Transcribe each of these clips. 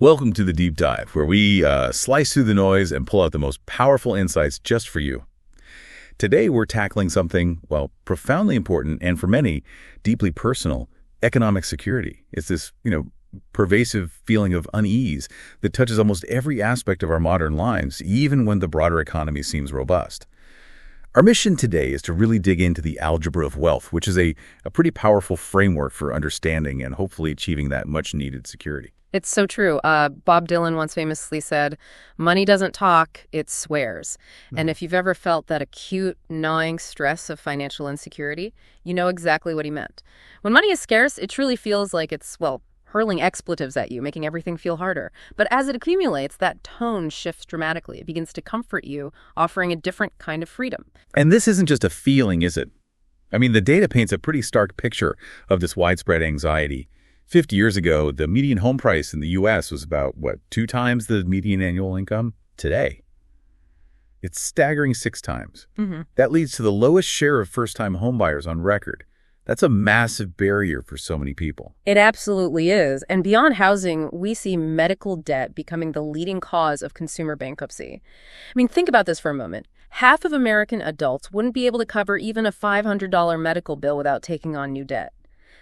Welcome to the Deep Dive, where we slice through the noise and pull out the most powerful insights just for you. Today, we're tackling something, well, profoundly important and for many, deeply personal: economic security. It's this, pervasive feeling of unease that touches almost every aspect of our modern lives, even when the broader economy seems robust. Our mission today is to really dig into the algebra of wealth, which is a pretty powerful framework for understanding and hopefully achieving that much-needed security. It's so true. Bob Dylan once famously said, "Money doesn't talk, it swears." And if you've ever felt that acute, gnawing stress of financial insecurity, you know exactly what he meant. When money is scarce, it truly feels like it's, hurling expletives at you, making everything feel harder. But as it accumulates, that tone shifts dramatically. It begins to comfort you, offering a different kind of freedom. And this isn't just a feeling, is it? I mean, the data paints a pretty stark picture of this widespread anxiety. 50 years ago, the median home price in the U.S. was about, 2 times the median annual income? Today, it's staggering 6 times. That leads to the lowest share of first-time homebuyers on record. That's a massive barrier for so many people. It absolutely is. And beyond housing, we see medical debt becoming the leading cause of consumer bankruptcy. I mean, think about this for a moment. Half of American adults wouldn't be able to cover even a $500 medical bill without taking on new debt.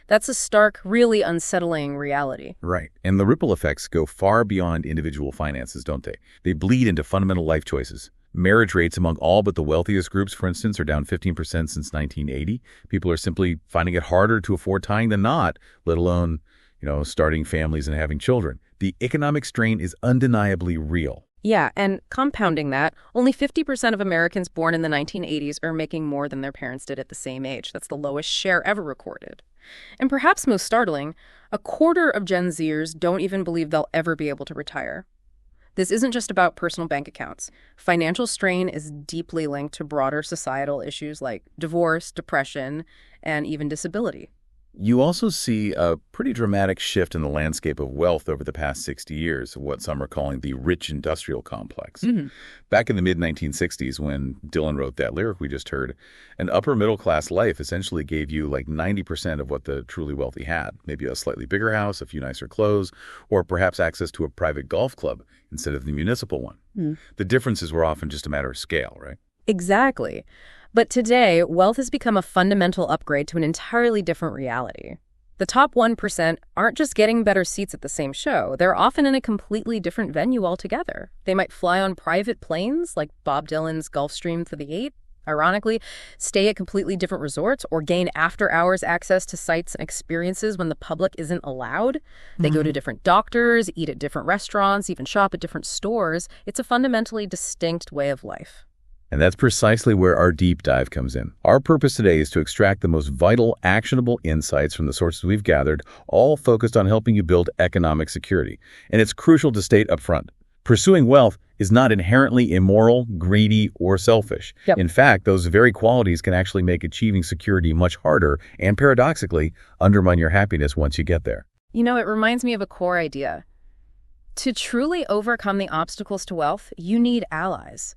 That's a stark, really unsettling reality. Right. And the ripple effects go far beyond individual finances, don't they? They bleed into fundamental life choices. Marriage rates among all but the wealthiest groups, for instance, are down 15% since 1980. People are simply finding it harder to afford tying the knot, let alone, starting families and having children. The economic strain is undeniably real. Yeah, and compounding that, only 50% of Americans born in the 1980s are making more than their parents did at the same age. That's the lowest share ever recorded. And perhaps most startling, a quarter of Gen Zers don't even believe they'll ever be able to retire. This isn't just about personal bank accounts. Financial strain is deeply linked to broader societal issues like divorce, depression, and even disability. You also see a pretty dramatic shift in the landscape of wealth over the past 60 years, what some are calling the rich industrial complex. Back in the mid-1960s, when Dylan wrote that lyric we just heard, an upper middle-class life essentially gave you 90% of what the truly wealthy had. Maybe a slightly bigger house, a few nicer clothes, or perhaps access to a private golf club instead of the municipal one. The differences were often just a matter of scale, right? Exactly. But today, wealth has become a fundamental upgrade to an entirely different reality. The top 1% aren't just getting better seats at the same show. They're often in a completely different venue altogether. They might fly on private planes, like Bob Dylan's Gulfstream for the 8, ironically, stay at completely different resorts, or gain after-hours access to sites and experiences when the public isn't allowed. They go to different doctors, eat at different restaurants, even shop at different stores. It's a fundamentally distinct way of life. And that's precisely where our deep dive comes in. Our purpose today is to extract the most vital, actionable insights from the sources we've gathered, all focused on helping you build economic security. And it's crucial to state up front: pursuing wealth is not inherently immoral, greedy, or selfish. In fact, those very qualities can actually make achieving security much harder and, paradoxically, undermine your happiness once you get there. It reminds me of a core idea. To truly overcome the obstacles to wealth, you need allies.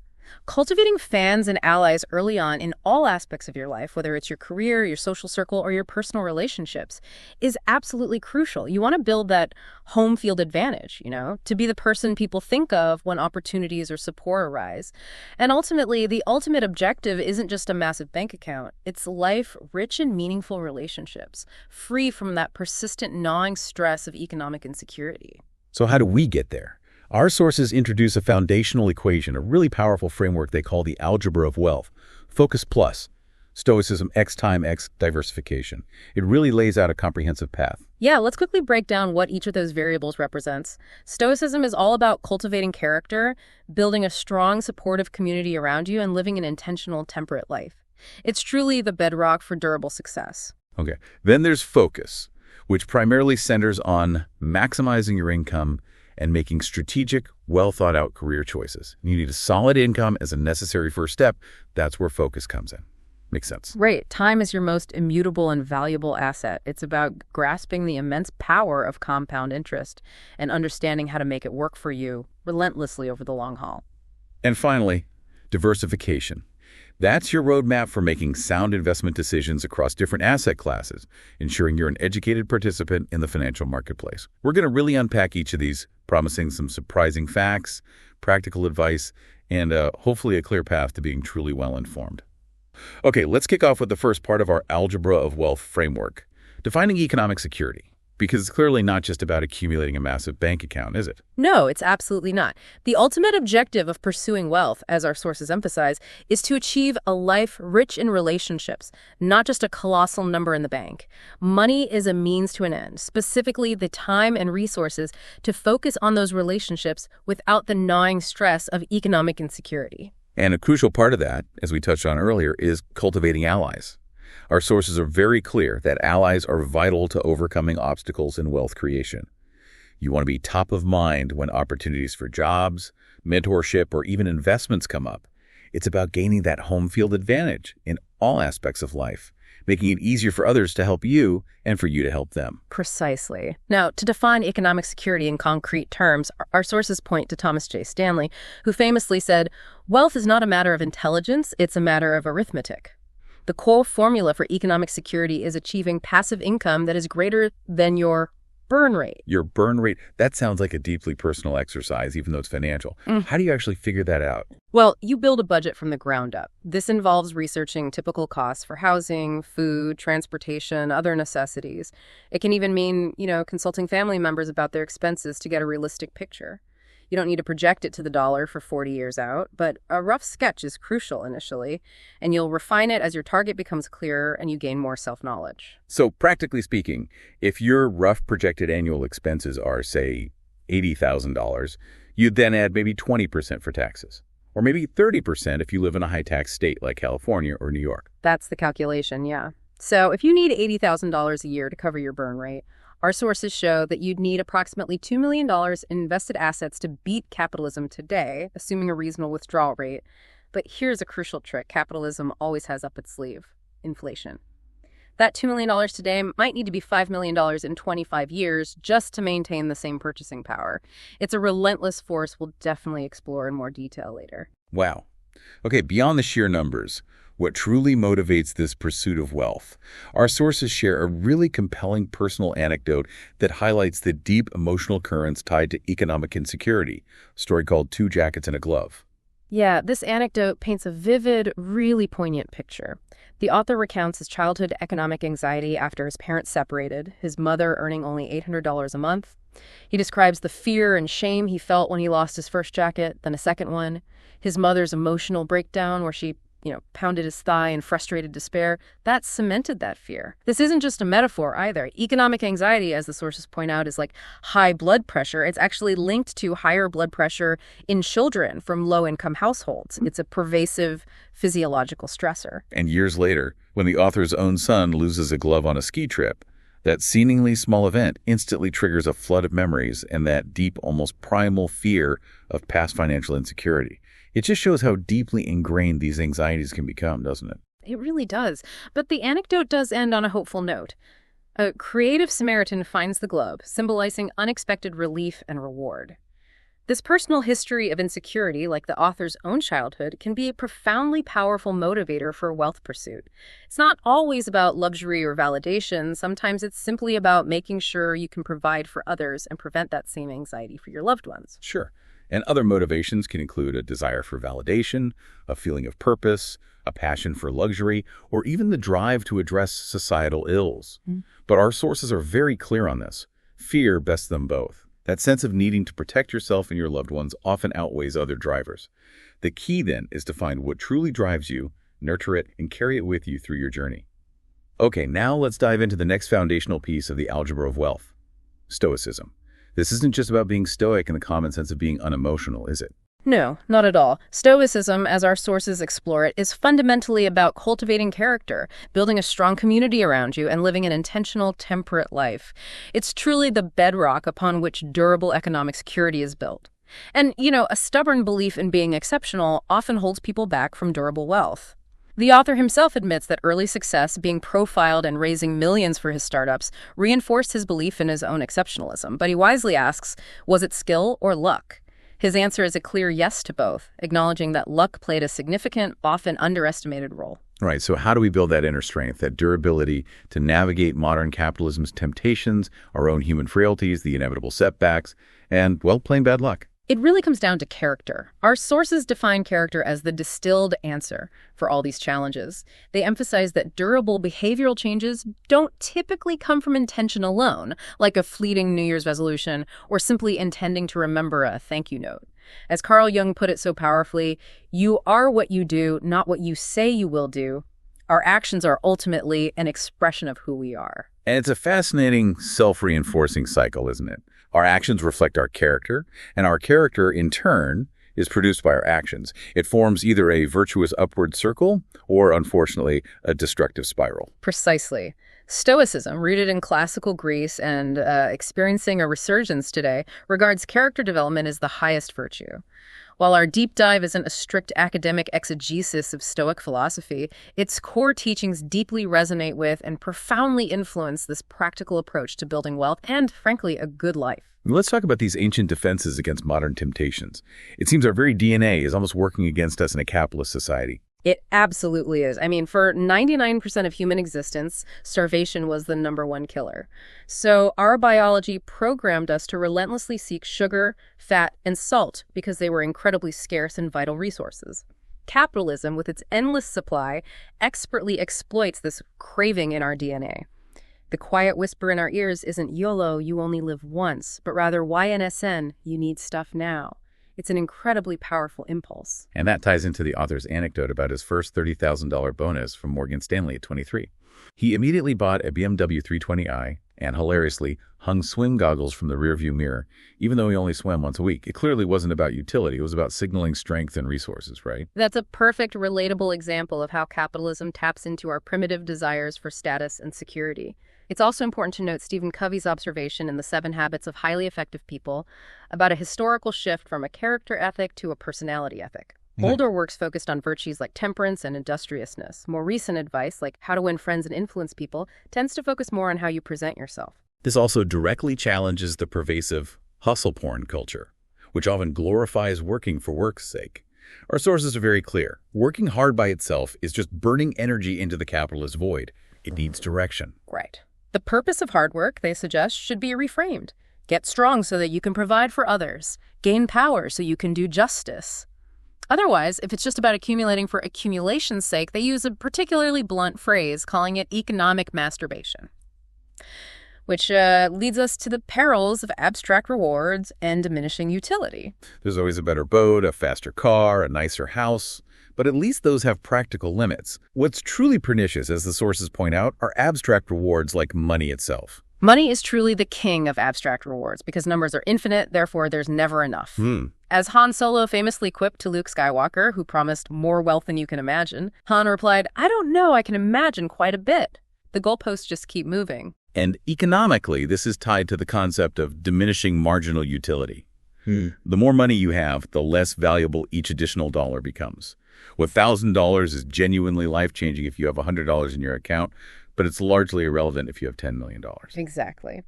Cultivating fans and allies early on in all aspects of your life, whether it's your career, your social circle, or your personal relationships, is absolutely crucial. You want to build that home field advantage, to be the person people think of when opportunities or support arise. And ultimately, the ultimate objective isn't just a massive bank account. It's life rich in meaningful relationships, free from that persistent gnawing stress of economic insecurity. So how do we get there? Our sources introduce a foundational equation, a really powerful framework they call the Algebra of Wealth. Focus plus, Stoicism X time X diversification. It really lays out a comprehensive path. Yeah, let's quickly break down what each of those variables represents. Stoicism is all about cultivating character, building a strong, supportive community around you, and living an intentional, temperate life. It's truly the bedrock for durable success. Okay. Then there's focus, which primarily centers on maximizing your income and making strategic, well-thought-out career choices. You need a solid income as a necessary first step. That's where focus comes in. Makes sense. Right. Time is your most immutable and valuable asset. It's about grasping the immense power of compound interest and understanding how to make it work for you relentlessly over the long haul. And finally, diversification. That's your roadmap for making sound investment decisions across different asset classes, ensuring you're an educated participant in the financial marketplace. We're going to really unpack each of these, promising some surprising facts, practical advice, and hopefully a clear path to being truly well-informed. Okay, let's kick off with the first part of our Algebra of Wealth framework, defining economic security. Because it's clearly not just about accumulating a massive bank account, is it? No, it's absolutely not. The ultimate objective of pursuing wealth, as our sources emphasize, is to achieve a life rich in relationships, not just a colossal number in the bank. Money is a means to an end, specifically the time and resources to focus on those relationships without the gnawing stress of economic insecurity. And a crucial part of that, as we touched on earlier, is cultivating allies. Our sources are very clear that allies are vital to overcoming obstacles in wealth creation. You want to be top of mind when opportunities for jobs, mentorship, or even investments come up. It's about gaining that home field advantage in all aspects of life, making it easier for others to help you and for you to help them. Precisely. Now, to define economic security in concrete terms, our sources point to Thomas J. Stanley, who famously said, "Wealth is not a matter of intelligence, it's a matter of arithmetic." The core formula for economic security is achieving passive income that is greater than your burn rate. Your burn rate, that sounds like a deeply personal exercise, even though it's financial. How do you actually figure that out? Well, you build a budget from the ground up. This involves researching typical costs for housing, food, transportation, other necessities. It can even mean, consulting family members about their expenses to get a realistic picture. You don't need to project it to the dollar for 40 years out, but a rough sketch is crucial initially, and you'll refine it as your target becomes clearer and you gain more self-knowledge. So practically speaking, if your rough projected annual expenses are, say, $80,000, you'd then add maybe 20% for taxes, or maybe 30% if you live in a high-tax state like California or New York. That's the calculation, yeah. So if you need $80,000 a year to cover your burn rate, our sources show that you'd need approximately $2 million in invested assets to beat capitalism today, assuming a reasonable withdrawal rate. But here's a crucial trick capitalism always has up its sleeve: inflation. That $2 million today might need to be $5 million in 25 years just to maintain the same purchasing power. It's a relentless force we'll definitely explore in more detail later. Wow. Okay, beyond the sheer numbers, what truly motivates this pursuit of wealth? Our sources share a really compelling personal anecdote that highlights the deep emotional currents tied to economic insecurity, a story called Two Jackets and a Glove. Yeah, this anecdote paints a vivid, really poignant picture. The author recounts his childhood economic anxiety after his parents separated, his mother earning only $800 a month. He describes the fear and shame he felt when he lost his first jacket, then a second one, his mother's emotional breakdown where she pounded his thigh in frustrated despair. That cemented that fear. This isn't just a metaphor either. Economic anxiety, as the sources point out, is like high blood pressure. It's actually linked to higher blood pressure in children from low-income households. It's a pervasive physiological stressor. And years later, when the author's own son loses a glove on a ski trip, that seemingly small event instantly triggers a flood of memories and that deep, almost primal fear of past financial insecurity. It just shows how deeply ingrained these anxieties can become, doesn't it? It really does. But the anecdote does end on a hopeful note. A creative Samaritan finds the glove, symbolizing unexpected relief and reward. This personal history of insecurity, like the author's own childhood, can be a profoundly powerful motivator for wealth pursuit. It's not always about luxury or validation. Sometimes it's simply about making sure you can provide for others and prevent that same anxiety for your loved ones. Sure. And other motivations can include a desire for validation, a feeling of purpose, a passion for luxury, or even the drive to address societal ills. But our sources are very clear on this. Fear bests them both. That sense of needing to protect yourself and your loved ones often outweighs other drivers. The key, then, is to find what truly drives you, nurture it, and carry it with you through your journey. Okay, now let's dive into the next foundational piece of the Algebra of Wealth: Stoicism. This isn't just about being stoic in the common sense of being unemotional, is it? No, not at all. Stoicism, as our sources explore it, is fundamentally about cultivating character, building a strong community around you, and living an intentional, temperate life. It's truly the bedrock upon which durable economic security is built. And, a stubborn belief in being exceptional often holds people back from durable wealth. The author himself admits that early success, being profiled and raising millions for his startups, reinforced his belief in his own exceptionalism. But he wisely asks, was it skill or luck? His answer is a clear yes to both, acknowledging that luck played a significant, often underestimated role. Right, so how do we build that inner strength, that durability to navigate modern capitalism's temptations, our own human frailties, the inevitable setbacks, and, well, plain bad luck? It really comes down to character. Our sources define character as the distilled answer for all these challenges. They emphasize that durable behavioral changes don't typically come from intention alone, like a fleeting New Year's resolution or simply intending to remember a thank you note. As Carl Jung put it so powerfully, you are what you do, not what you say you will do. Our actions are ultimately an expression of who we are. And it's a fascinating self-reinforcing cycle, isn't it? Our actions reflect our character, and our character, in turn, is produced by our actions. It forms either a virtuous upward circle or, unfortunately, a destructive spiral. Precisely. Stoicism, rooted in classical Greece and experiencing a resurgence today, regards character development as the highest virtue. While our deep dive isn't a strict academic exegesis of Stoic philosophy, its core teachings deeply resonate with and profoundly influence this practical approach to building wealth and, frankly, a good life. Let's talk about these ancient defenses against modern temptations. It seems our very DNA is almost working against us in a capitalist society. It absolutely is. I mean, for 99% of human existence, starvation was the #1 killer. So our biology programmed us to relentlessly seek sugar, fat, and salt because they were incredibly scarce and vital resources. Capitalism, with its endless supply, expertly exploits this craving in our DNA. The quiet whisper in our ears isn't YOLO, you only live once, but rather YNSN, you need stuff now. It's an incredibly powerful impulse. And that ties into the author's anecdote about his first $30,000 bonus from Morgan Stanley at 23. He immediately bought a BMW 320i and, hilariously, hung swim goggles from the rearview mirror, even though he only swam once a week. It clearly wasn't about utility. It was about signaling strength and resources, right? That's a perfect, relatable example of how capitalism taps into our primitive desires for status and security. It's also important to note Stephen Covey's observation in The 7 Habits of Highly Effective People about a historical shift from a character ethic to a personality ethic. Older works focused on virtues like temperance and industriousness. More recent advice, like How to Win Friends and Influence People, tends to focus more on how you present yourself. This also directly challenges the pervasive hustle porn culture, which often glorifies working for work's sake. Our sources are very clear. Working hard by itself is just burning energy into the capitalist void. It needs direction. Right. The purpose of hard work, they suggest, should be reframed. Get strong so that you can provide for others. Gain power so you can do justice. Otherwise, if it's just about accumulating for accumulation's sake, they use a particularly blunt phrase, calling it economic masturbation, which leads us to the perils of abstract rewards and diminishing utility. There's always a better boat, a faster car, a nicer house. But at least those have practical limits. What's truly pernicious, as the sources point out, are abstract rewards like money itself. Money is truly the king of abstract rewards because numbers are infinite, therefore there's never enough. As Han Solo famously quipped to Luke Skywalker, who promised more wealth than you can imagine, Han replied, "I don't know, I can imagine quite a bit." The goalposts just keep moving. And economically, this is tied to the concept of diminishing marginal utility. The more money you have, the less valuable each additional dollar becomes. $1,000 is genuinely life-changing if you have $100 in your account, but it's largely irrelevant if you have $10 million. Exactly.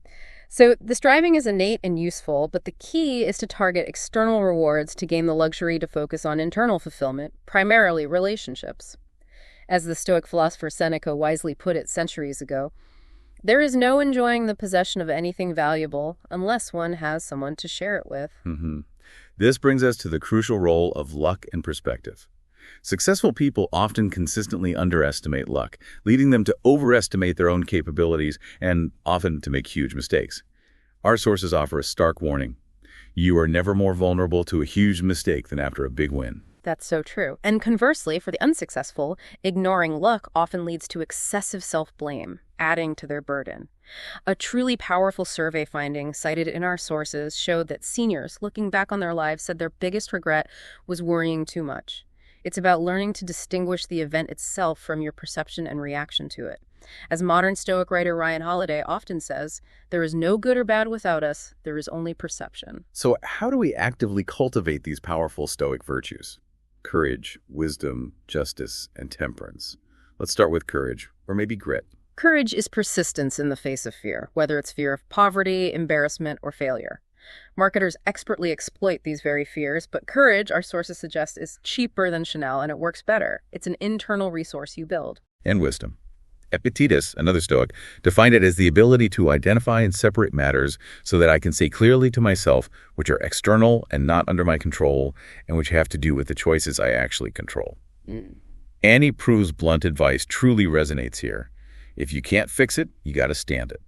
So the striving is innate and useful, but the key is to target external rewards to gain the luxury to focus on internal fulfillment, primarily relationships. As the Stoic philosopher Seneca wisely put it centuries ago, there is no enjoying the possession of anything valuable unless one has someone to share it with. This brings us to the crucial role of luck and perspective. Successful people often consistently underestimate luck, leading them to overestimate their own capabilities and often to make huge mistakes. Our sources offer a stark warning. You are never more vulnerable to a huge mistake than after a big win. That's so true. And conversely, for the unsuccessful, ignoring luck often leads to excessive self-blame, adding to their burden. A truly powerful survey finding cited in our sources showed that seniors, looking back on their lives, said their biggest regret was worrying too much. It's about learning to distinguish the event itself from your perception and reaction to it. As modern Stoic writer Ryan Holiday often says, there is no good or bad without us, there is only perception. So how do we actively cultivate these powerful Stoic virtues? Courage, wisdom, justice, and temperance. Let's start with courage, or maybe grit. Courage is persistence in the face of fear, whether it's fear of poverty, embarrassment, or failure. Marketers expertly exploit these very fears, but courage, our sources suggest, is cheaper than Chanel and it works better. It's an internal resource you build. And wisdom. Epictetus, another Stoic, defined it as the ability to identify and separate matters so that I can say clearly to myself which are external and not under my control and which have to do with the choices I actually control. Annie Proulx's blunt advice truly resonates here. If you can't fix it, you got to stand it.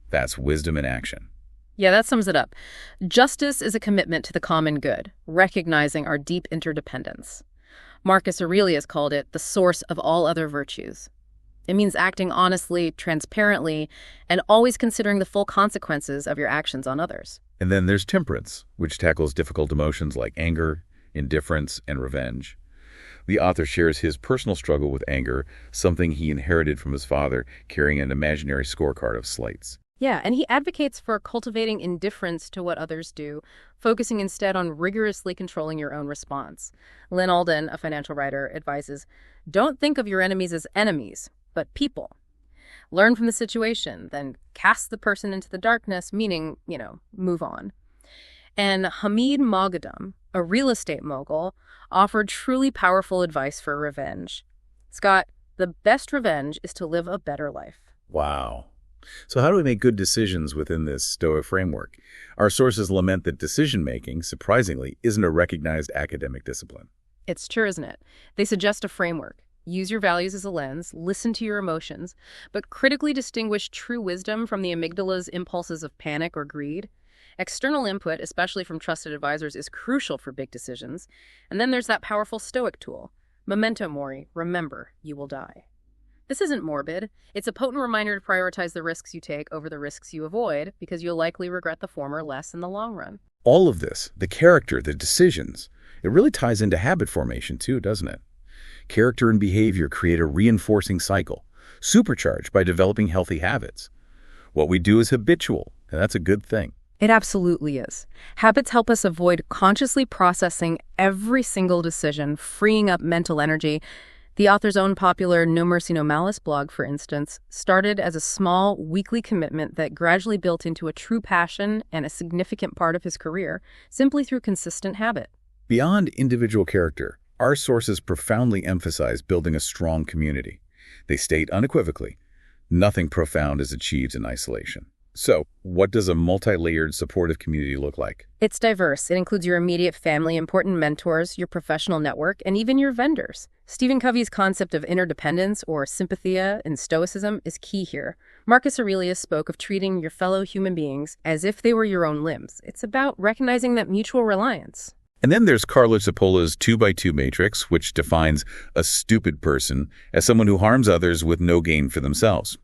That's wisdom in action. Yeah, that sums it up. Justice is a commitment to the common good, recognizing our deep interdependence. Marcus Aurelius called it the source of all other virtues. It means acting honestly, transparently, and always considering the full consequences of your actions on others. And then there's temperance, which tackles difficult emotions like anger, indifference, and revenge. The author shares his personal struggle with anger, something he inherited from his father, carrying an imaginary scorecard of slights. Yeah, and he advocates for cultivating indifference to what others do, focusing instead on rigorously controlling your own response. Lynn Alden, a financial writer, advises, don't think of your enemies as enemies, but people. Learn from the situation, then cast the person into the darkness, meaning, move on. And Hamid Moghadam, a real estate mogul, offered truly powerful advice for revenge. Scott, the best revenge is to live a better life. Wow. So how do we make good decisions within this Stoic framework? Our sources lament that decision-making, surprisingly, isn't a recognized academic discipline. It's true, isn't it? They suggest a framework. Use your values as a lens, listen to your emotions, but critically distinguish true wisdom from the amygdala's impulses of panic or greed. External input, especially from trusted advisors, is crucial for big decisions. And then there's that powerful Stoic tool. Memento mori, remember, you will die. This isn't morbid. It's a potent reminder to prioritize the risks you take over the risks you avoid, because you'll likely regret the former less in the long run. All of this, the character, the decisions, it really ties into habit formation too, doesn't it? Character and behavior create a reinforcing cycle, supercharged by developing healthy habits. What we do is habitual, and that's a good thing. It absolutely is. Habits help us avoid consciously processing every single decision, freeing up mental energy. The author's own popular No Mercy, No Malice blog, for instance, started as a small, weekly commitment that gradually built into a true passion and a significant part of his career, simply through consistent habit. Beyond individual character, our sources profoundly emphasize building a strong community. They state unequivocally, nothing profound is achieved in isolation. So, what does a multi-layered supportive community look like? It's diverse. It includes your immediate family, important mentors, your professional network, and even your vendors. Stephen Covey's concept of interdependence, or sympathia in Stoicism, is key here. Marcus Aurelius spoke of treating your fellow human beings as if they were your own limbs. It's about recognizing that mutual reliance. And then there's Carlo Cipolla's 2x2 matrix, which defines a stupid person as someone who harms others with no gain for themselves.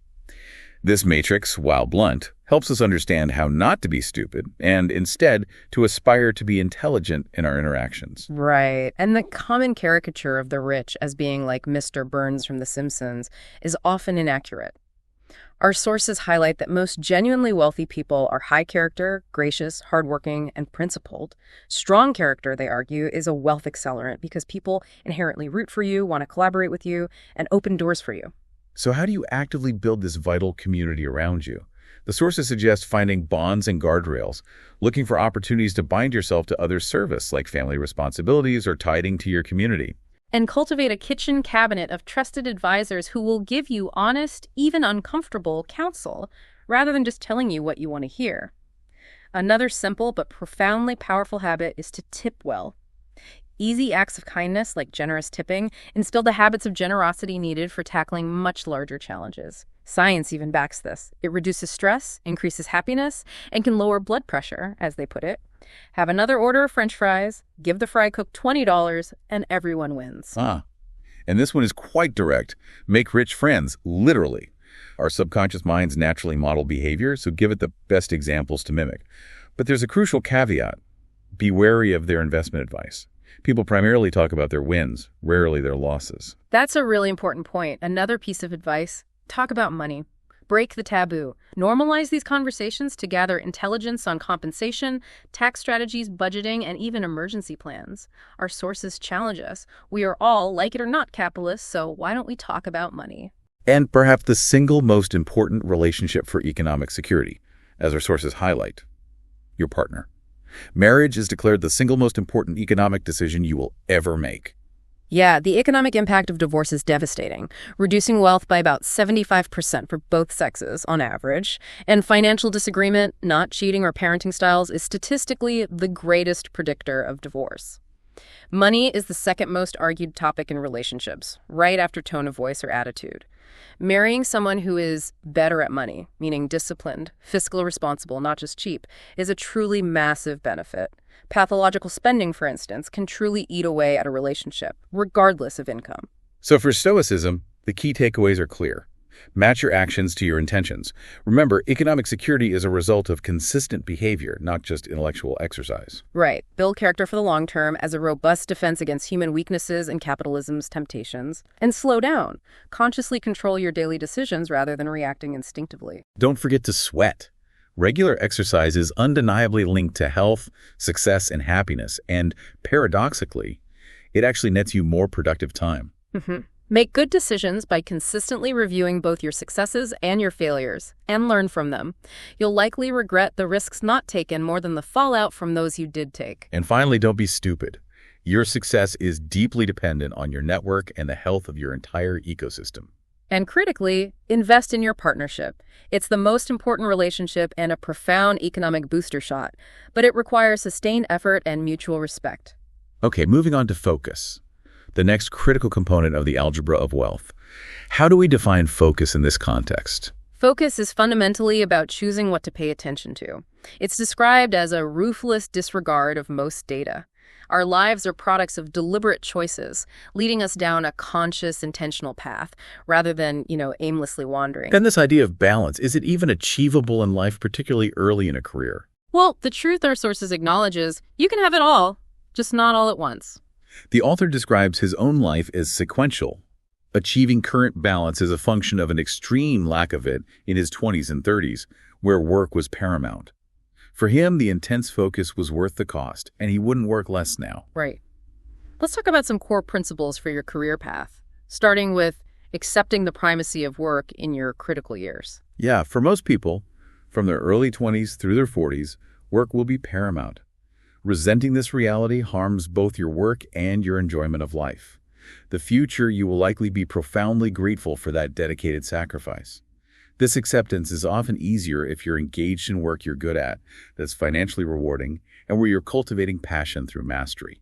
This matrix, while blunt, helps us understand how not to be stupid and instead to aspire to be intelligent in our interactions. Right. And the common caricature of the rich as being like Mr. Burns from The Simpsons is often inaccurate. Our sources highlight that most genuinely wealthy people are high character, gracious, hardworking, and principled. Strong character, they argue, is a wealth accelerant because people inherently root for you, want to collaborate with you, and open doors for you. So how do you actively build this vital community around you? The sources suggest finding bonds and guardrails, looking for opportunities to bind yourself to others' service, like family responsibilities or tithing to your community. And cultivate a kitchen cabinet of trusted advisors who will give you honest, even uncomfortable counsel, rather than just telling you what you want to hear. Another simple but profoundly powerful habit is to tip well. Easy acts of kindness, like generous tipping, instill the habits of generosity needed for tackling much larger challenges. Science even backs this. It reduces stress, increases happiness, and can lower blood pressure, as they put it. Have another order of French fries, give the fry cook $20, and everyone wins. And this one is quite direct. Make rich friends, literally. Our subconscious minds naturally model behavior, so give it the best examples to mimic. But there's a crucial caveat. Be wary of their investment advice. People primarily talk about their wins, rarely their losses. That's a really important point. Another piece of advice, talk about money. Break the taboo. Normalize these conversations to gather intelligence on compensation, tax strategies, budgeting, and even emergency plans. Our sources challenge us. We are all, like it or not, capitalists, so why don't we talk about money? And perhaps the single most important relationship for economic security, as our sources highlight, your partner. Marriage is declared the single most important economic decision you will ever make. Yeah, the economic impact of divorce is devastating, reducing wealth by about 75% for both sexes on average. And financial disagreement, not cheating or parenting styles, is statistically the greatest predictor of divorce. Money is the second most argued topic in relationships, right after tone of voice or attitude. Marrying someone who is better at money, meaning disciplined, fiscally responsible, not just cheap, is a truly massive benefit. Pathological spending, for instance, can truly eat away at a relationship, regardless of income. So for Stoicism, the key takeaways are clear. Match your actions to your intentions. Remember, economic security is a result of consistent behavior, not just intellectual exercise. Right. Build character for the long term as a robust defense against human weaknesses and capitalism's temptations. And slow down. Consciously control your daily decisions rather than reacting instinctively. Don't forget to sweat. Regular exercise is undeniably linked to health, success, and happiness, and paradoxically, it actually nets you more productive time. Make good decisions by consistently reviewing both your successes and your failures, and learn from them. You'll likely regret the risks not taken more than the fallout from those you did take. And finally, don't be stupid. Your success is deeply dependent on your network and the health of your entire ecosystem. And critically, invest in your partnership. It's the most important relationship and a profound economic booster shot, but it requires sustained effort and mutual respect. Okay, moving on to focus, the next critical component of the algebra of wealth. How do we define focus in this context? Focus is fundamentally about choosing what to pay attention to. It's described as a ruthless disregard of most data. Our lives are products of deliberate choices, leading us down a conscious, intentional path, rather than, aimlessly wandering. Then this idea of balance, is it even achievable in life, particularly early in a career? Well, the truth our sources acknowledge is you can have it all, just not all at once. The author describes his own life as sequential. Achieving current balance is a function of an extreme lack of it in his 20s and 30s, where work was paramount. For him, the intense focus was worth the cost, and he wouldn't work less now. Right. Let's talk about some core principles for your career path, starting with accepting the primacy of work in your critical years. Yeah, for most people, from their early 20s through their 40s, work will be paramount. Resenting this reality harms both your work and your enjoyment of life. The future, you will likely be profoundly grateful for that dedicated sacrifice. This acceptance is often easier if you're engaged in work you're good at, that's financially rewarding, and where you're cultivating passion through mastery.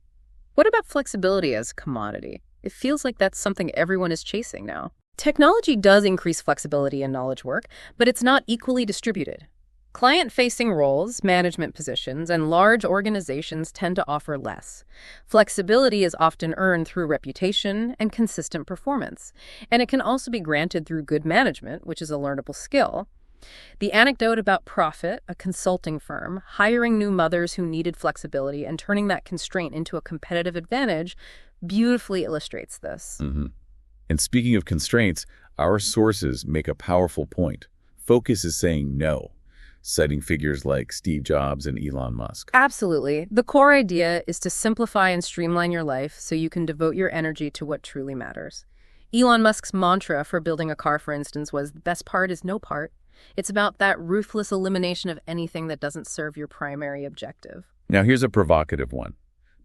What about flexibility as a commodity? It feels like that's something everyone is chasing now. Technology does increase flexibility in knowledge work, but it's not equally distributed. Client-facing roles, management positions, and large organizations tend to offer less. Flexibility is often earned through reputation and consistent performance, and it can also be granted through good management, which is a learnable skill. The anecdote about Profit, a consulting firm, hiring new mothers who needed flexibility and turning that constraint into a competitive advantage beautifully illustrates this. And speaking of constraints, our sources make a powerful point. Focus is saying no, citing figures like Steve Jobs and Elon Musk. Absolutely. The core idea is to simplify and streamline your life so you can devote your energy to what truly matters. Elon Musk's mantra for building a car, for instance, was the best part is no part. It's about that ruthless elimination of anything that doesn't serve your primary objective. Now here's a provocative one.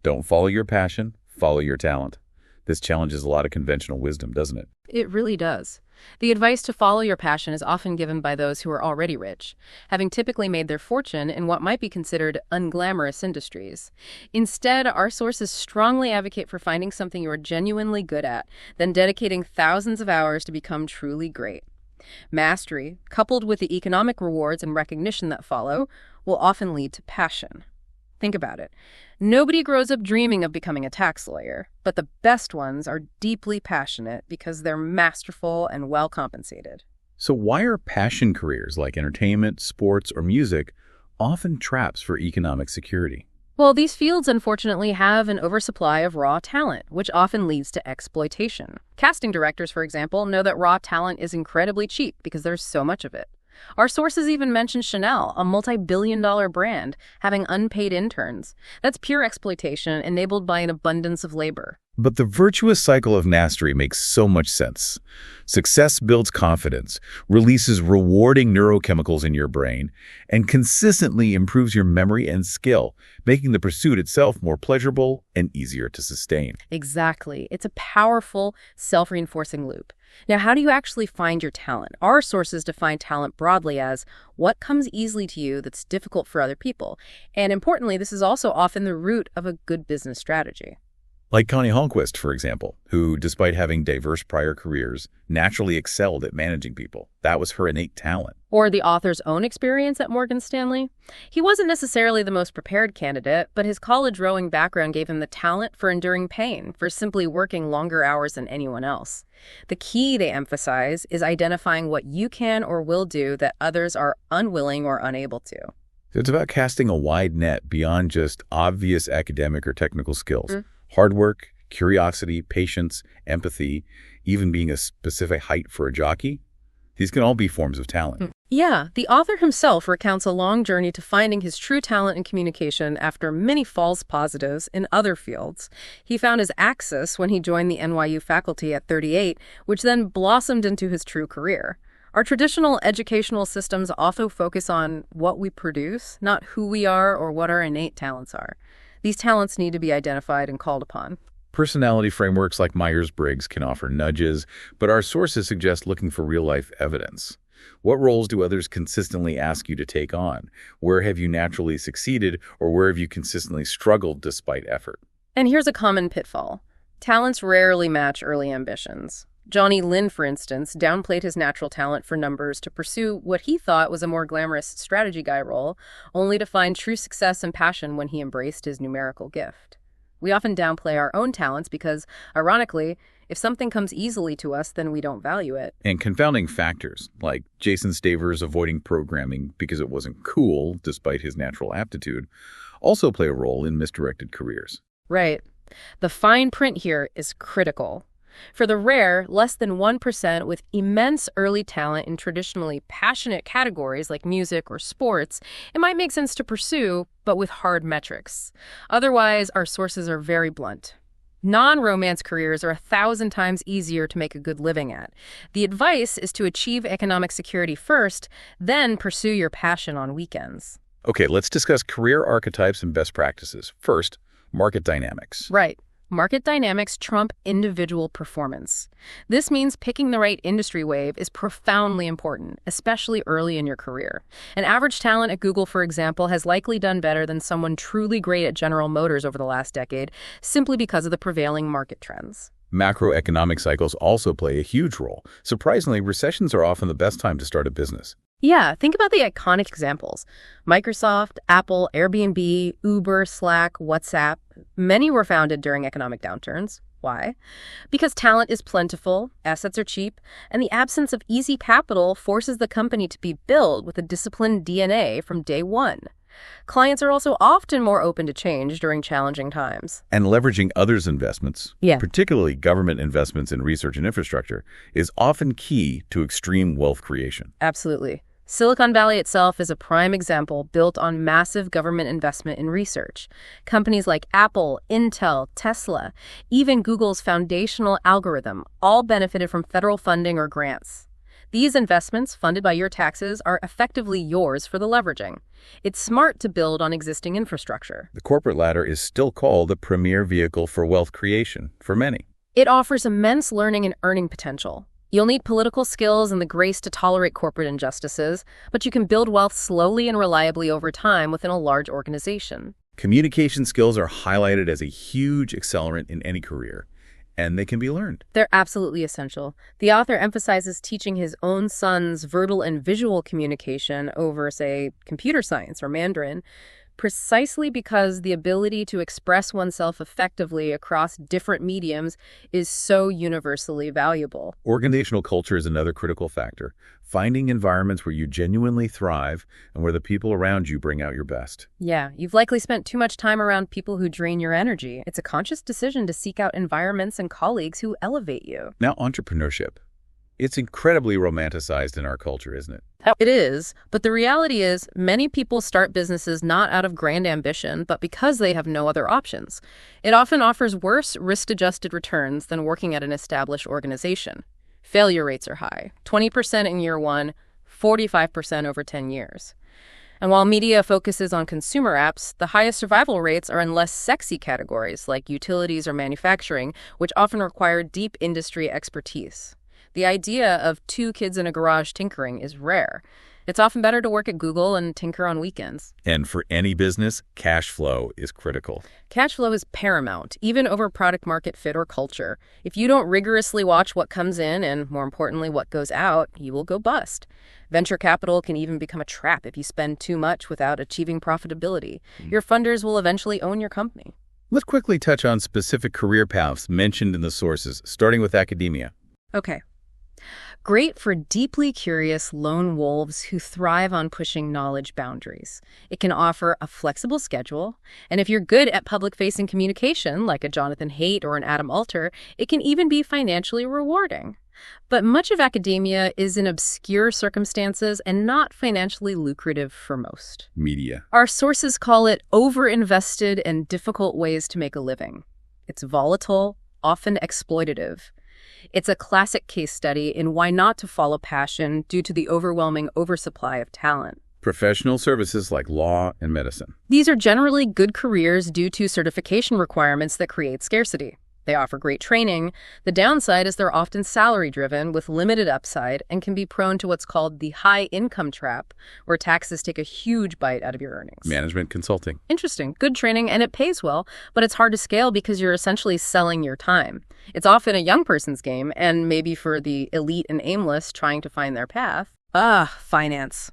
Don't follow your passion, follow your talent. This challenges a lot of conventional wisdom, doesn't it? It really does. The advice to follow your passion is often given by those who are already rich, having typically made their fortune in what might be considered unglamorous industries. Instead, our sources strongly advocate for finding something you are genuinely good at, then dedicating thousands of hours to become truly great. Mastery, coupled with the economic rewards and recognition that follow, will often lead to passion. Think about it. Nobody grows up dreaming of becoming a tax lawyer, but the best ones are deeply passionate because they're masterful and well compensated. So why are passion careers like entertainment, sports, or music often traps for economic security? Well, these fields unfortunately have an oversupply of raw talent, which often leads to exploitation. Casting directors, for example, know that raw talent is incredibly cheap because there's so much of it. Our sources even mention Chanel, a multi-billion-dollar brand, having unpaid interns. That's pure exploitation enabled by an abundance of labor. But the virtuous cycle of mastery makes so much sense. Success builds confidence, releases rewarding neurochemicals in your brain, and consistently improves your memory and skill, making the pursuit itself more pleasurable and easier to sustain. Exactly. It's a powerful, self-reinforcing loop. Now, how do you actually find your talent? Our sources define talent broadly as what comes easily to you that's difficult for other people. And importantly, this is also often the root of a good business strategy. Like Connie Hallquist, for example, who, despite having diverse prior careers, naturally excelled at managing people. That was her innate talent. Or the author's own experience at Morgan Stanley. He wasn't necessarily the most prepared candidate, but his college rowing background gave him the talent for enduring pain, for simply working longer hours than anyone else. The key, they emphasize, is identifying what you can or will do that others are unwilling or unable to. It's about casting a wide net beyond just obvious academic or technical skills. Hard work, curiosity, patience, empathy, even being a specific height for a jockey, these can all be forms of talent. Yeah, the author himself recounts a long journey to finding his true talent in communication after many false positives in other fields. He found his axis when he joined the NYU faculty at 38, which then blossomed into his true career. Our traditional educational systems also focus on what we produce, not who we are or what our innate talents are. These talents need to be identified and called upon. Personality frameworks like Myers-Briggs can offer nudges, but our sources suggest looking for real-life evidence. What roles do others consistently ask you to take on? Where have you naturally succeeded, or where have you consistently struggled despite effort? And here's a common pitfall. Talents rarely match early ambitions. Johnny Lin, for instance, downplayed his natural talent for numbers to pursue what he thought was a more glamorous strategy guy role, only to find true success and passion when he embraced his numerical gift. We often downplay our own talents because, ironically, if something comes easily to us, then we don't value it. And confounding factors, like Jason Stavers avoiding programming because it wasn't cool despite his natural aptitude, also play a role in misdirected careers. Right. The fine print here is critical. For the rare, less than 1% with immense early talent in traditionally passionate categories like music or sports, it might make sense to pursue, but with hard metrics. Otherwise, our sources are very blunt. Non-romance careers are 1,000 times easier to make a good living at. The advice is to achieve economic security first, then pursue your passion on weekends. Okay, let's discuss career archetypes and best practices. First, market dynamics. Right. Market dynamics trump individual performance. This means picking the right industry wave is profoundly important, especially early in your career. An average talent at Google, for example, has likely done better than someone truly great at General Motors over the last decade, simply because of the prevailing market trends. Macroeconomic cycles also play a huge role. Surprisingly, recessions are often the best time to start a business. Yeah, think about the iconic examples. Microsoft, Apple, Airbnb, Uber, Slack, WhatsApp. Many were founded during economic downturns. Why? Because talent is plentiful, assets are cheap, and the absence of easy capital forces the company to be built with a disciplined DNA from day one. Clients are also often more open to change during challenging times. And leveraging others' investments, particularly government investments in research and infrastructure, is often key to extreme wealth creation. Absolutely. Silicon Valley itself is a prime example built on massive government investment in research. Companies like Apple, Intel, Tesla, even Google's foundational algorithm all benefited from federal funding or grants. These investments, funded by your taxes, are effectively yours for the leveraging. It's smart to build on existing infrastructure. The corporate ladder is still called the premier vehicle for wealth creation for many. It offers immense learning and earning potential. You'll need political skills and the grace to tolerate corporate injustices, but you can build wealth slowly and reliably over time within a large organization. Communication skills are highlighted as a huge accelerant in any career, and they can be learned. They're absolutely essential. The author emphasizes teaching his own son's verbal and visual communication over, say, computer science or Mandarin, precisely because the ability to express oneself effectively across different mediums is so universally valuable. Organizational culture is another critical factor. Finding environments where you genuinely thrive and where the people around you bring out your best. Yeah, you've likely spent too much time around people who drain your energy. It's a conscious decision to seek out environments and colleagues who elevate you. Now, entrepreneurship. It's incredibly romanticized in our culture, isn't it? It is, but the reality is many people start businesses not out of grand ambition, but because they have no other options. It often offers worse risk-adjusted returns than working at an established organization. Failure rates are high, 20% in year one, 45% over 10 years. And while media focuses on consumer apps, the highest survival rates are in less sexy categories like utilities or manufacturing, which often require deep industry expertise. The idea of two kids in a garage tinkering is rare. It's often better to work at Google and tinker on weekends. And for any business, cash flow is critical. Cash flow is paramount, even over product market fit or culture. If you don't rigorously watch what comes in and, more importantly, what goes out, you will go bust. Venture capital can even become a trap if you spend too much without achieving profitability. Your funders will eventually own your company. Let's quickly touch on specific career paths mentioned in the sources, starting with academia. Okay. Great for deeply curious lone wolves who thrive on pushing knowledge boundaries. It can offer a flexible schedule, and if you're good at public-facing communication, like a Jonathan Haidt or an Adam Alter, it can even be financially rewarding. But much of academia is in obscure circumstances and not financially lucrative for most. Media. Our sources call it overinvested and difficult ways to make a living. It's volatile, often exploitative. It's a classic case study in why not to follow passion due to the overwhelming oversupply of talent. Professional services like law and medicine. These are generally good careers due to certification requirements that create scarcity. They offer great training. The downside is they're often salary-driven with limited upside and can be prone to what's called the high-income trap, where taxes take a huge bite out of your earnings. Management consulting. Interesting. Good training, and it pays well, but it's hard to scale because you're essentially selling your time. It's often a young person's game, and maybe for the elite and aimless trying to find their path. Finance.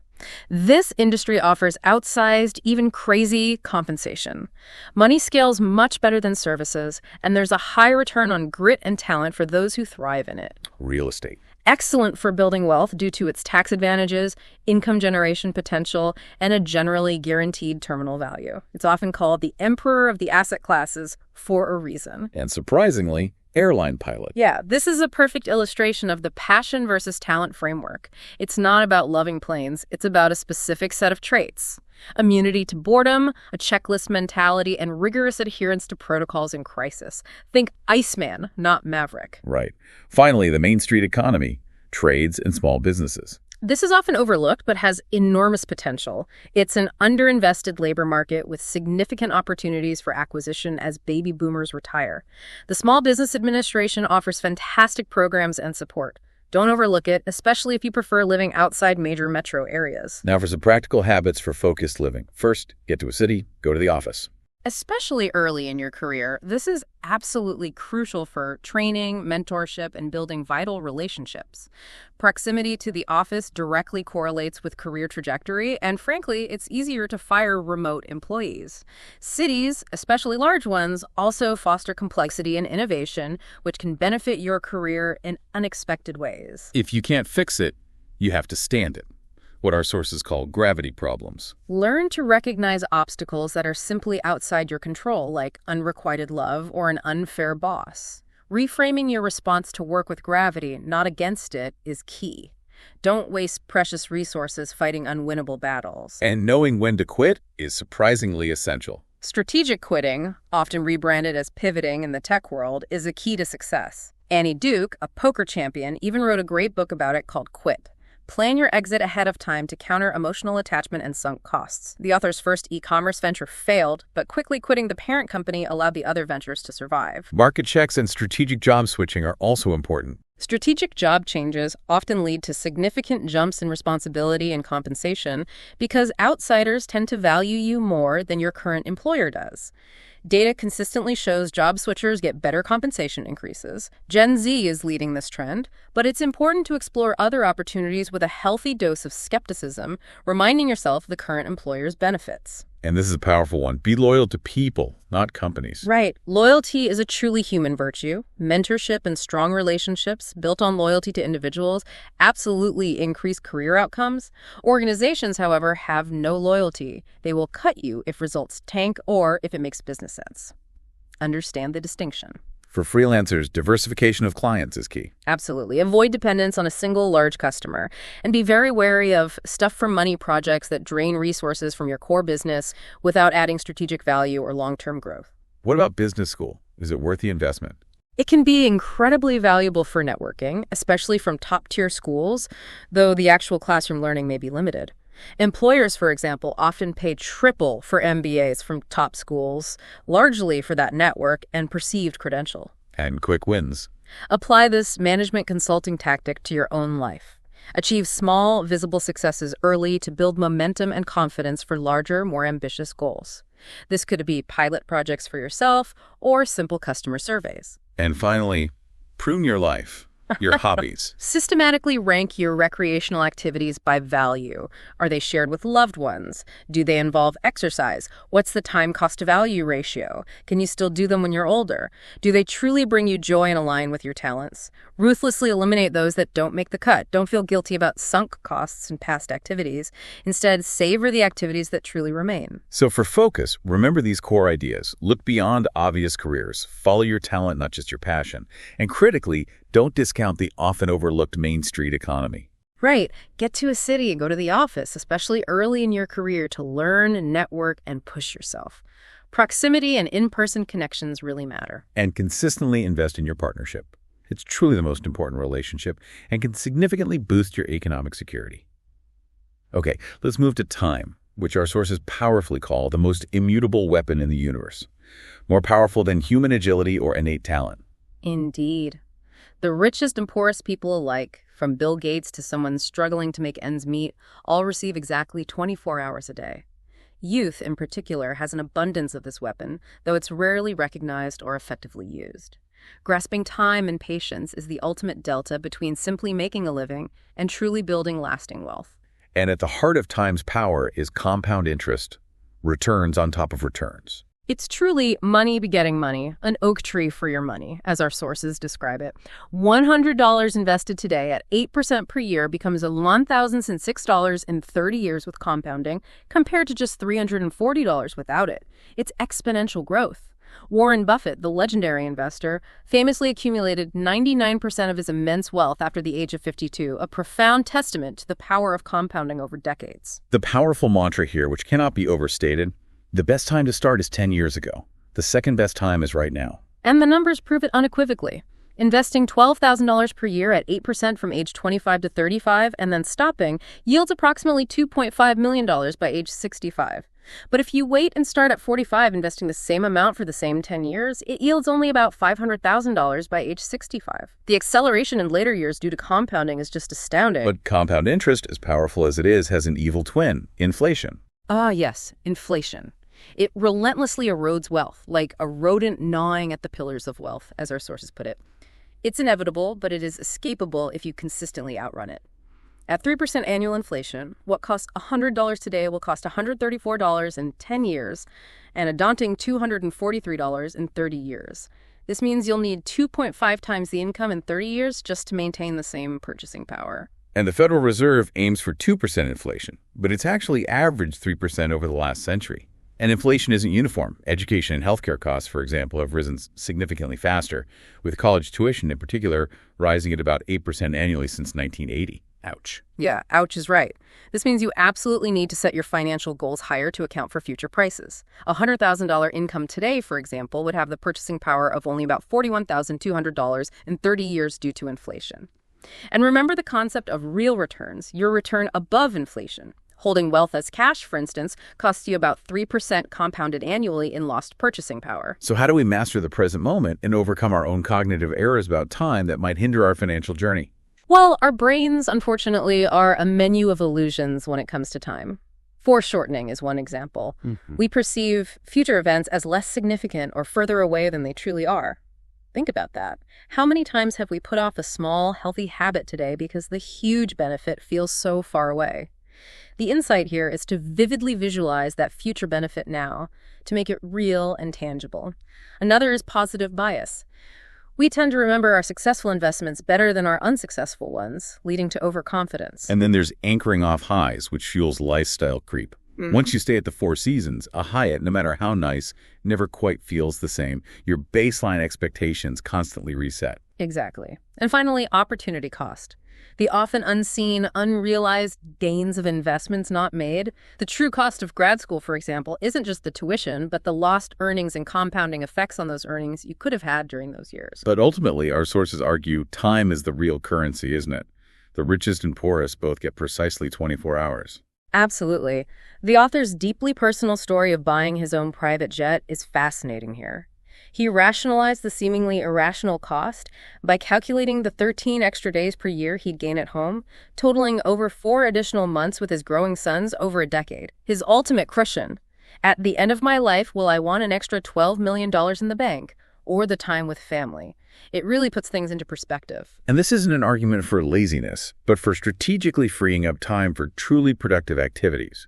This industry offers outsized, even crazy compensation. Money scales much better than services, and there's a high return on grit and talent for those who thrive in it. Real estate. Excellent for building wealth due to its tax advantages, income generation potential, and a generally guaranteed terminal value. It's often called the emperor of the asset classes for a reason. And surprisingly, airline pilot. Yeah, this is a perfect illustration of the passion versus talent framework. It's not about loving planes, it's about a specific set of traits. Immunity to boredom, a checklist mentality, and rigorous adherence to protocols in crisis. Think Iceman, not Maverick. Right. Finally, the Main Street economy, trades and small businesses. This is often overlooked, but has enormous potential. It's an underinvested labor market with significant opportunities for acquisition as baby boomers retire. The Small Business Administration offers fantastic programs and support. Don't overlook it, especially if you prefer living outside major metro areas. Now for some practical habits for focused living. First, get to a city, go to the office. Especially early in your career, this is absolutely crucial for training, mentorship, and building vital relationships. Proximity to the office directly correlates with career trajectory, and frankly, it's easier to fire remote employees. Cities, especially large ones, also foster complexity and innovation, which can benefit your career in unexpected ways. If you can't fix it, you have to stand it. What our sources call gravity problems. Learn to recognize obstacles that are simply outside your control, like unrequited love or an unfair boss. Reframing your response to work with gravity, not against it, is key. Don't waste precious resources fighting unwinnable battles. And knowing when to quit is surprisingly essential. Strategic quitting, often rebranded as pivoting in the tech world, is a key to success. Annie Duke, a poker champion, even wrote a great book about it called Quit. Plan your exit ahead of time to counter emotional attachment and sunk costs. The author's first e-commerce venture failed, but quickly quitting the parent company allowed the other ventures to survive. Market checks and strategic job switching are also important. Strategic job changes often lead to significant jumps in responsibility and compensation because outsiders tend to value you more than your current employer does. Data consistently shows job switchers get better compensation increases. Gen Z is leading this trend, but it's important to explore other opportunities with a healthy dose of skepticism, reminding yourself of the current employer's benefits. And this is a powerful one. Be loyal to people, not companies. Right. Loyalty is a truly human virtue. Mentorship and strong relationships built on loyalty to individuals absolutely increase career outcomes. Organizations, however, have no loyalty. They will cut you if results tank or if it makes business sense. Understand the distinction. For freelancers, diversification of clients is key. Absolutely. Avoid dependence on a single large customer and be very wary of stuff for money projects that drain resources from your core business without adding strategic value or long-term growth. What about business school? Is it worth the investment? It can be incredibly valuable for networking, especially from top-tier schools, though the actual classroom learning may be limited. Employers, for example, often pay triple for MBAs from top schools, largely for that network and perceived credential. And quick wins. Apply this management consulting tactic to your own life. Achieve small, visible successes early to build momentum and confidence for larger, more ambitious goals. This could be pilot projects for yourself or simple customer surveys. And finally, prune your life. Your hobbies. Systematically rank your recreational activities by value. Are they shared with loved ones? Do they involve exercise? What's the time cost to value ratio? Can you still do them when you're older? Do they truly bring you joy and align with your talents? Ruthlessly eliminate those that don't make the cut. Don't feel guilty about sunk costs in past activities. Instead, savor the activities that truly remain. So for focus, remember these core ideas. Look beyond obvious careers. Follow your talent, not just your passion. And critically, don't discount the often overlooked Main Street economy. Right. Get to a city and go to the office, especially early in your career, to learn, network, and push yourself. Proximity and in-person connections really matter. And consistently invest in your partnership. It's truly the most important relationship and can significantly boost your economic security. Okay, let's move to time, which our sources powerfully call the most immutable weapon in the universe. More powerful than human agility or innate talent. Indeed. The richest and poorest people alike, from Bill Gates to someone struggling to make ends meet, all receive exactly 24 hours a day. Youth, in particular, has an abundance of this weapon, though it's rarely recognized or effectively used. Grasping time and patience is the ultimate delta between simply making a living and truly building lasting wealth. And at the heart of time's power is compound interest, returns on top of returns. It's truly money begetting money, an oak tree for your money, as our sources describe it. $100 invested today at 8% per year becomes $1,006 in 30 years with compounding, compared to just $340 without it. It's exponential growth. Warren Buffett, the legendary investor, famously accumulated 99% of his immense wealth after the age of 52, a profound testament to the power of compounding over decades. The powerful mantra here, which cannot be overstated, the best time to start is 10 years ago. The second best time is right now. And the numbers prove it unequivocally. Investing $12,000 per year at 8% from age 25 to 35 and then stopping yields approximately $2.5 million by age 65. But if you wait and start at 45 investing the same amount for the same 10 years, it yields only about $500,000 by age 65. The acceleration in later years due to compounding is just astounding. But compound interest, as powerful as it is, has an evil twin, inflation. Ah, yes, inflation. It relentlessly erodes wealth, like a rodent gnawing at the pillars of wealth, as our sources put it. It's inevitable, but it is escapable if you consistently outrun it. At 3% annual inflation, what costs $100 today will cost $134 in 10 years, and a daunting $243 in 30 years. This means you'll need 2.5 times the income in 30 years just to maintain the same purchasing power. And the Federal Reserve aims for 2% inflation, but it's actually averaged 3% over the last century. And inflation isn't uniform. Education and healthcare costs, for example, have risen significantly faster, with college tuition in particular rising at about 8% annually since 1980. Ouch. Yeah, ouch is right. This means you absolutely need to set your financial goals higher to account for future prices. A $100,000 income today, for example, would have the purchasing power of only about $41,200 in 30 years due to inflation. And remember the concept of real returns, your return above inflation. Holding wealth as cash, for instance, costs you about 3% compounded annually in lost purchasing power. So how do we master the present moment and overcome our own cognitive errors about time that might hinder our financial journey? Well, our brains, unfortunately, are a menu of illusions when it comes to time. Foreshortening is one example. We perceive future events as less significant or further away than they truly are. Think about that. How many times have we put off a small, healthy habit today because the huge benefit feels so far away? The insight here is to vividly visualize that future benefit now, to make it real and tangible. Another is positive bias. We tend to remember our successful investments better than our unsuccessful ones, leading to overconfidence. And then there's anchoring off highs, which fuels lifestyle creep. Once you stay at the Four Seasons, a Hyatt, no matter how nice, never quite feels the same. Your baseline expectations constantly reset. Exactly. And finally, opportunity cost. The often unseen, unrealized gains of investments not made. The true cost of grad school, for example, isn't just the tuition, but the lost earnings and compounding effects on those earnings you could have had during those years. But ultimately, our sources argue time is the real currency, isn't it? The richest and poorest both get precisely 24 hours. Absolutely. The author's deeply personal story of buying his own private jet is fascinating here. He rationalized the seemingly irrational cost by calculating the 13 extra days per year he'd gain at home, totaling over 4 additional months with his growing sons over a decade. His ultimate cushion. At the end of my life, will I want an extra $12 million in the bank, or the time with family? It really puts things into perspective. And this isn't an argument for laziness, but for strategically freeing up time for truly productive activities,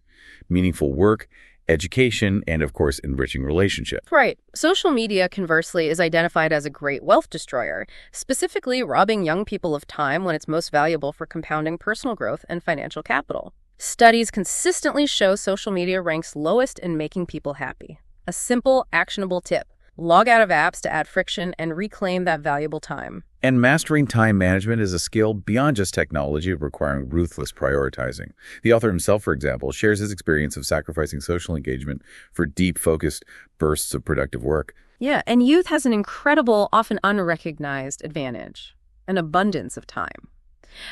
meaningful work, education, and of course, enriching relationships. Right. Social media, conversely, is identified as a great wealth destroyer, specifically robbing young people of time when it's most valuable for compounding personal growth and financial capital. Studies consistently show social media ranks lowest in making people happy. A simple, actionable tip: log out of apps to add friction and reclaim that valuable time. And mastering time management is a skill beyond just technology, requiring ruthless prioritizing. The author himself, for example, shares his experience of sacrificing social engagement for deep, focused bursts of productive work. Yeah, and youth has an incredible, often unrecognized advantage: an abundance of time.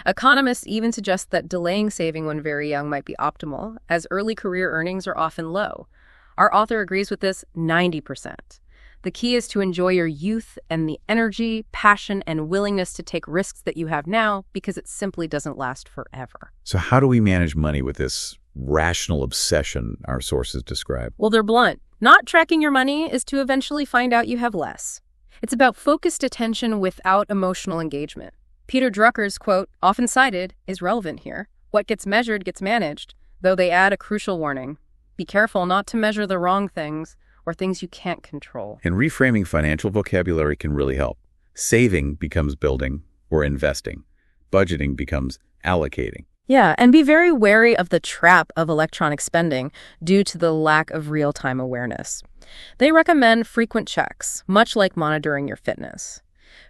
Economists even suggest that delaying saving when very young might be optimal, as early career earnings are often low. Our author agrees with this 90%. The key is to enjoy your youth and the energy, passion, and willingness to take risks that you have now, because it simply doesn't last forever. So how do we manage money with this rational obsession our sources describe? Well, they're blunt. Not tracking your money is to eventually find out you have less. It's about focused attention without emotional engagement. Peter Drucker's quote, often cited, is relevant here. What gets measured gets managed, though they add a crucial warning. Be careful not to measure the wrong things, or things you can't control. And reframing financial vocabulary can really help. Saving becomes building or investing. Budgeting becomes allocating. Yeah, and be very wary of the trap of electronic spending due to the lack of real-time awareness. They recommend frequent checks, much like monitoring your fitness.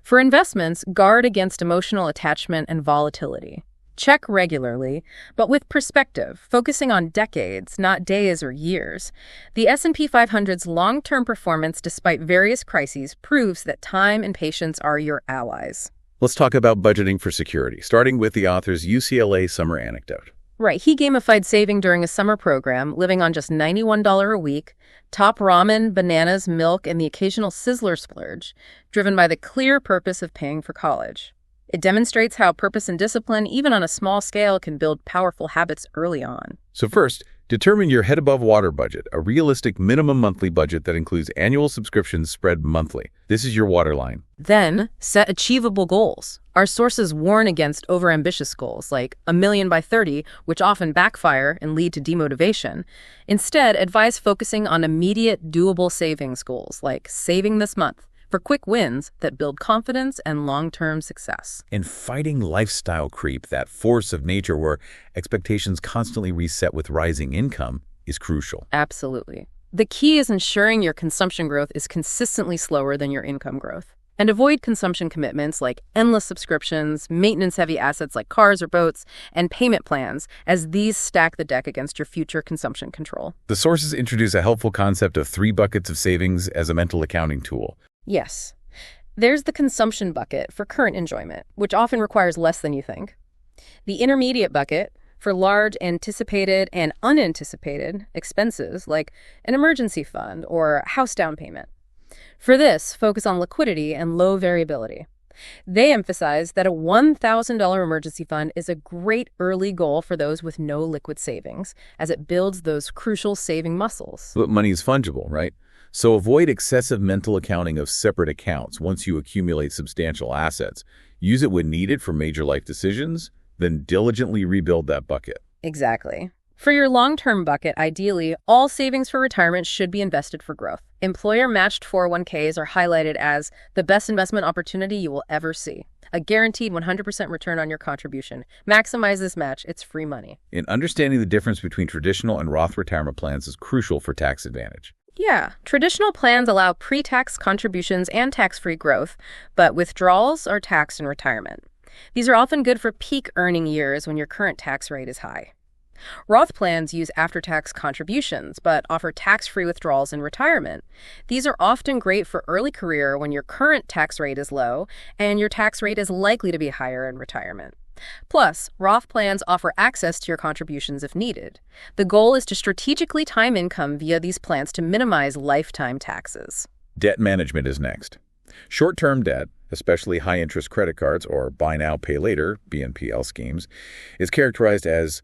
For investments, guard against emotional attachment and volatility. Check regularly, but with perspective, focusing on decades, not days or years. The S&P 500's long-term performance despite various crises proves that time and patience are your allies. Let's talk about budgeting for security, starting with the author's UCLA summer anecdote. Right, he gamified saving during a summer program, living on just $91 a week, top ramen, bananas, milk, and the occasional Sizzler splurge, driven by the clear purpose of paying for college. It demonstrates how purpose and discipline, even on a small scale, can build powerful habits early on. So first, determine your head above water budget, a realistic minimum monthly budget that includes annual subscriptions spread monthly. This is your waterline. Then, set achievable goals. Our sources warn against overambitious goals, like $1 million by 30, which often backfire and lead to demotivation. Instead, advise focusing on immediate, doable savings goals, like saving this month, for quick wins that build confidence and long-term success. And fighting lifestyle creep, that force of nature where expectations constantly reset with rising income, is crucial. Absolutely. The key is ensuring your consumption growth is consistently slower than your income growth. And avoid consumption commitments like endless subscriptions, maintenance-heavy assets like cars or boats, and payment plans, as these stack the deck against your future consumption control. The sources introduce a helpful concept of 3 buckets of savings as a mental accounting tool. Yes. There's the consumption bucket for current enjoyment, which often requires less than you think. The intermediate bucket for large anticipated and unanticipated expenses like an emergency fund or house down payment. For this, focus on liquidity and low variability. They emphasize that a $1,000 emergency fund is a great early goal for those with no liquid savings, as it builds those crucial saving muscles. But money is fungible, right? So avoid excessive mental accounting of separate accounts once you accumulate substantial assets. Use it when needed for major life decisions, then diligently rebuild that bucket. Exactly. For your long-term bucket, ideally, all savings for retirement should be invested for growth. Employer-matched 401ks are highlighted as the best investment opportunity you will ever see. A guaranteed 100% return on your contribution. Maximize this match. It's free money. And understanding the difference between traditional and Roth retirement plans is crucial for tax advantage. Yeah, traditional plans allow pre-tax contributions and tax-free growth, but withdrawals are taxed in retirement. These are often good for peak earning years when your current tax rate is high. Roth plans use after-tax contributions, but offer tax-free withdrawals in retirement. These are often great for early career when your current tax rate is low, and your tax rate is likely to be higher in retirement. Plus, Roth plans offer access to your contributions if needed. The goal is to strategically time income via these plans to minimize lifetime taxes. Debt management is next. Short-term debt, especially high-interest credit cards or buy now, pay later (BNPL) schemes, is characterized as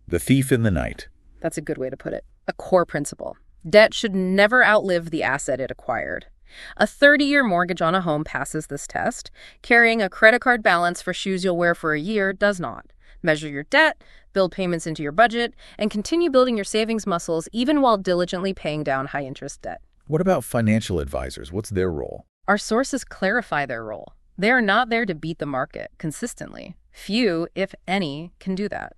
the thief in the night. That's a good way to put it. A core principle. Debt should never outlive the asset it acquired. A 30-year mortgage on a home passes this test. Carrying a credit card balance for shoes you'll wear for a year does not. Measure your debt, build payments into your budget, and continue building your savings muscles even while diligently paying down high-interest debt. What about financial advisors? What's their role? Our sources clarify their role. They are not there to beat the market consistently. Few, if any, can do that.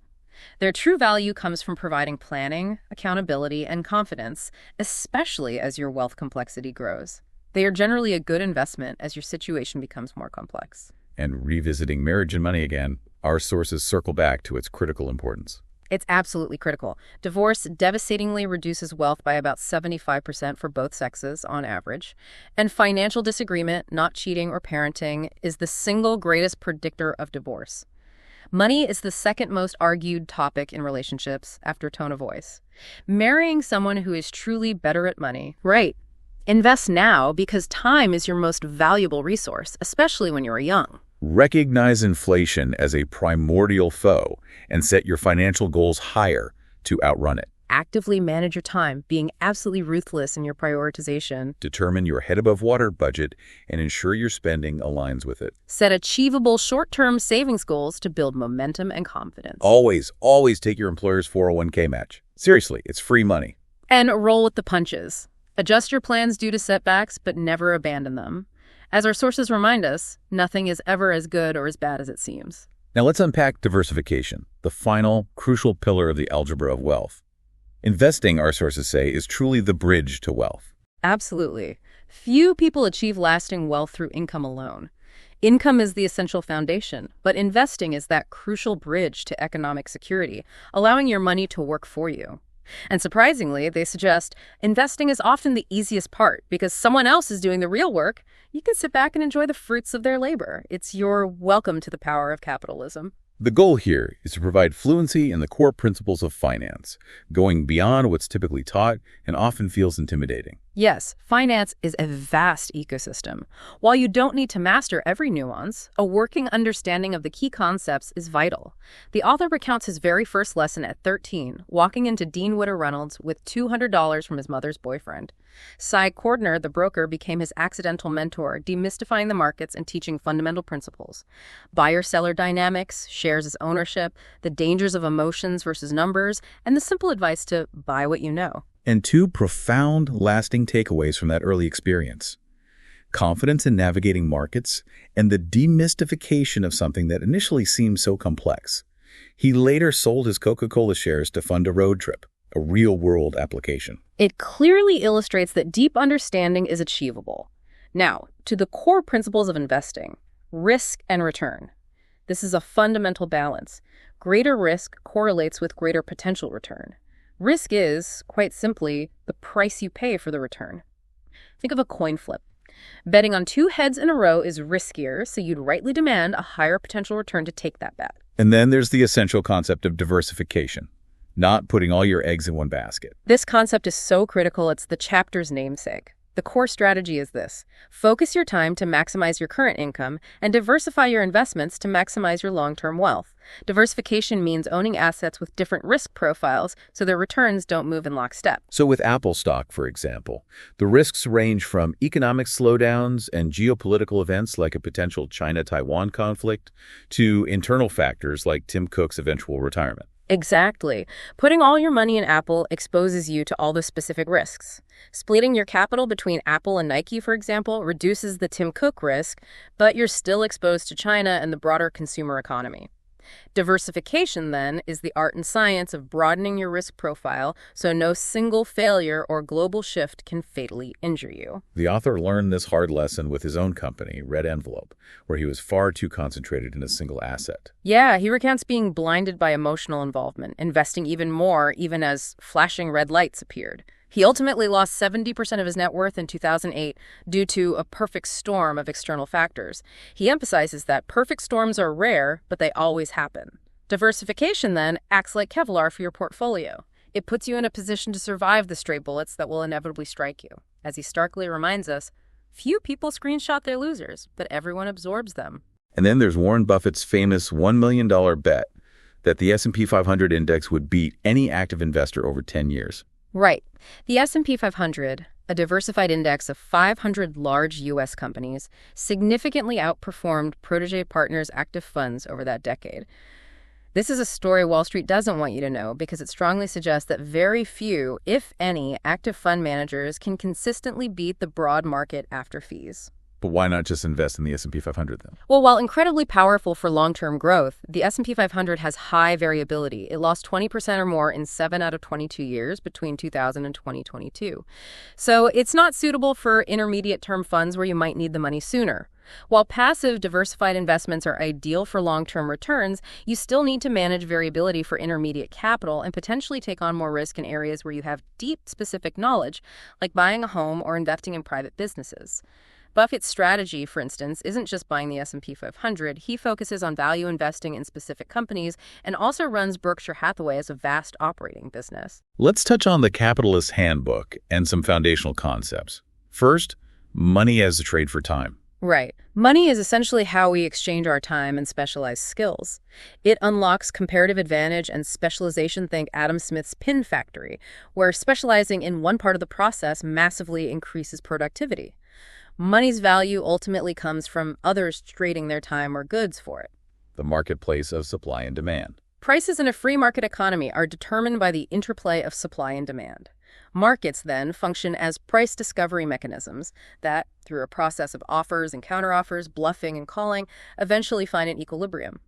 Their true value comes from providing planning, accountability, and confidence, especially as your wealth complexity grows. They are generally a good investment as your situation becomes more complex. And revisiting marriage and money again, our sources circle back to its critical importance. It's absolutely critical. Divorce devastatingly reduces wealth by about 75% for both sexes on average. And financial disagreement, not cheating or parenting, is the single greatest predictor of divorce. Money is the second most argued topic in relationships after tone of voice. Marrying someone who is truly better at money, right? Invest now because time is your most valuable resource, especially when you're young. Recognize inflation as a primordial foe and set your financial goals higher to outrun it. Actively manage your time, being absolutely ruthless in your prioritization. Determine your head-above-water budget and ensure your spending aligns with it. Set achievable short-term savings goals to build momentum and confidence. Always take your employer's 401k match. Seriously, it's free money. And roll with the punches. Adjust your plans due to setbacks, but never abandon them. As our sources remind us, nothing is ever as good or as bad as it seems. Now let's unpack diversification, the final, crucial pillar of the algebra of wealth. Investing, our sources say, is truly the bridge to wealth. Absolutely. Few people achieve lasting wealth through income alone. Income is the essential foundation, but investing is that crucial bridge to economic security, allowing your money to work for you. And surprisingly, they suggest investing is often the easiest part because someone else is doing the real work. You can sit back and enjoy the fruits of their labor. It's your welcome to the power of capitalism. The goal here is to provide fluency in the core principles of finance, going beyond what's typically taught and often feels intimidating. Yes, finance is a vast ecosystem. While you don't need to master every nuance, a working understanding of the key concepts is vital. The author recounts his very first lesson at 13, walking into Dean Witter Reynolds with $200 from his mother's boyfriend. Cy Cordner, the broker, became his accidental mentor, demystifying the markets and teaching fundamental principles. Buyer-seller dynamics, shares as ownership, the dangers of emotions versus numbers, and the simple advice to buy what you know. And two profound, lasting takeaways from that early experience: confidence in navigating markets and the demystification of something that initially seemed so complex. He later sold his Coca-Cola shares to fund a road trip, a real-world application. It clearly illustrates that deep understanding is achievable. Now, to the core principles of investing: risk and return. This is a fundamental balance. Greater risk correlates with greater potential return. Risk is, quite simply, the price you pay for the return. Think of a coin flip. Betting on two heads in a row is riskier, so you'd rightly demand a higher potential return to take that bet. And then there's the essential concept of diversification, not putting all your eggs in one basket. This concept is so critical, it's the chapter's namesake. The core strategy is this: focus your time to maximize your current income and diversify your investments to maximize your long-term wealth. Diversification means owning assets with different risk profiles so their returns don't move in lockstep. So with Apple stock, for example, the risks range from economic slowdowns and geopolitical events like a potential China-Taiwan conflict to internal factors like Tim Cook's eventual retirement. Exactly. Putting all your money in Apple exposes you to all the specific risks. Splitting your capital between Apple and Nike, for example, reduces the Tim Cook risk, but you're still exposed to China and the broader consumer economy. Diversification, then, is the art and science of broadening your risk profile so no single failure or global shift can fatally injure you. The author learned this hard lesson with his own company, Red Envelope, where he was far too concentrated in a single asset. Yeah, he recounts being blinded by emotional involvement, investing even more even as flashing red lights appeared. He ultimately lost 70% of his net worth in 2008 due to a perfect storm of external factors. He emphasizes that perfect storms are rare, but they always happen. Diversification, then, acts like Kevlar for your portfolio. It puts you in a position to survive the stray bullets that will inevitably strike you. As he starkly reminds us, few people screenshot their losers, but everyone absorbs them. And then there's Warren Buffett's famous $1 million bet that the S&P 500 index would beat any active investor over 10 years. Right. The S&P 500, a diversified index of 500 large U.S. companies, significantly outperformed Protégé Partners' active funds over that decade. This is a story Wall Street doesn't want you to know because it strongly suggests that very few, if any, active fund managers can consistently beat the broad market after fees. But why not just invest in the S&P 500 then? Well, while incredibly powerful for long-term growth, the S&P 500 has high variability. It lost 20% or more in 7 out of 22 years between 2000 and 2022. So it's not suitable for intermediate-term funds where you might need the money sooner. While passive, diversified investments are ideal for long-term returns, you still need to manage variability for intermediate capital and potentially take on more risk in areas where you have deep specific knowledge, like buying a home or investing in private businesses. Buffett's strategy, for instance, isn't just buying the S&P 500. He focuses on value investing in specific companies and also runs Berkshire Hathaway as a vast operating business. Let's touch on the Capitalist Handbook and some foundational concepts. First, money as a trade for time. Right. Money is essentially how we exchange our time and specialized skills. It unlocks comparative advantage and specialization. Think Adam Smith's pin factory, where specializing in one part of the process massively increases productivity. Money's value ultimately comes from others trading their time or goods for it. The marketplace of supply and demand. Prices in a free market economy are determined by the interplay of supply and demand. Markets, then, function as price discovery mechanisms that, through a process of offers and counteroffers, bluffing and calling, eventually find an equilibrium.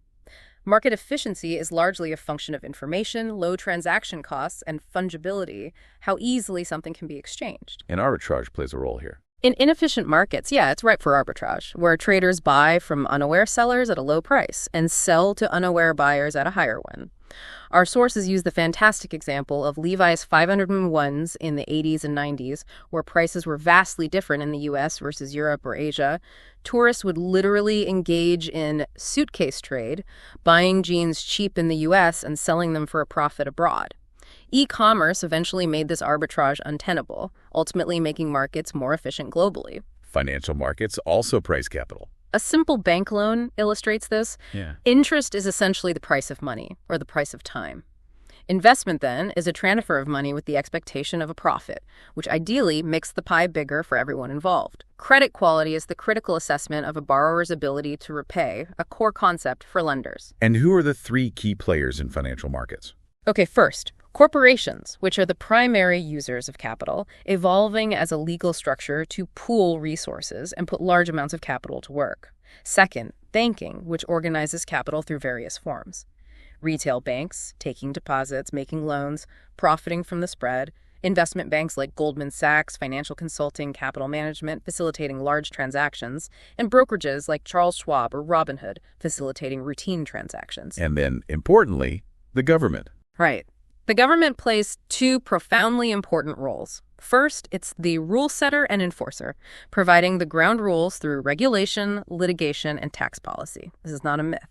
Market efficiency is largely a function of information, low transaction costs, and fungibility, how easily something can be exchanged. And arbitrage plays a role here. In inefficient markets, yeah, it's ripe for arbitrage, where traders buy from unaware sellers at a low price and sell to unaware buyers at a higher one. Our sources use the fantastic example of Levi's 501s in the 80s and 90s, where prices were vastly different in the US versus Europe or Asia. Tourists would literally engage in suitcase trade, buying jeans cheap in the US and selling them for a profit abroad. E-commerce eventually made this arbitrage untenable, ultimately making markets more efficient globally. Financial markets also price capital. A simple bank loan illustrates this. Yeah. Interest is essentially the price of money, or the price of time. Investment, then, is a transfer of money with the expectation of a profit, which ideally makes the pie bigger for everyone involved. Credit quality is the critical assessment of a borrower's ability to repay, a core concept for lenders. And who are the 3 key players in financial markets? Okay, first, corporations, which are the primary users of capital, evolving as a legal structure to pool resources and put large amounts of capital to work. Second, banking, which organizes capital through various forms. Retail banks, taking deposits, making loans, profiting from the spread. Investment banks like Goldman Sachs, financial consulting, capital management, facilitating large transactions. And brokerages like Charles Schwab or Robinhood, facilitating routine transactions. And then, importantly, the government. Right. The government plays 2 profoundly important roles. First, it's the rule setter and enforcer, providing the ground rules through regulation, litigation, and tax policy. This is not a myth.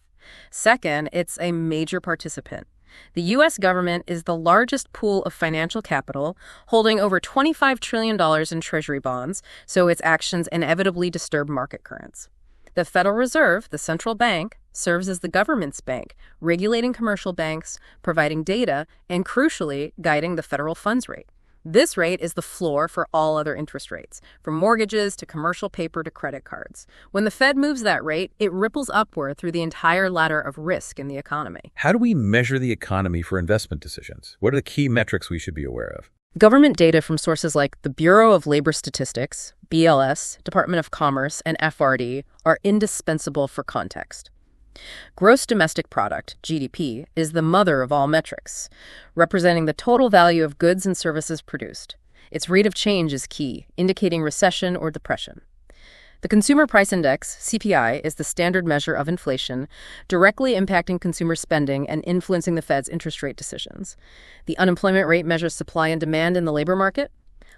Second, it's a major participant. The U.S. government is the largest pool of financial capital, holding over $25 trillion in treasury bonds, so its actions inevitably disturb market currents. The Federal Reserve, the central bank, serves as the government's bank, regulating commercial banks, providing data, and crucially, guiding the federal funds rate. This rate is the floor for all other interest rates, from mortgages to commercial paper to credit cards. When the Fed moves that rate, it ripples upward through the entire ladder of risk in the economy. How do we measure the economy for investment decisions? What are the key metrics we should be aware of? Government data from sources like the Bureau of Labor Statistics, BLS, Department of Commerce, and FRD are indispensable for context. Gross domestic product, GDP, is the mother of all metrics, representing the total value of goods and services produced. Its rate of change is key, indicating recession or depression. The Consumer Price Index, CPI, is the standard measure of inflation, directly impacting consumer spending and influencing the Fed's interest rate decisions. The unemployment rate measures supply and demand in the labor market.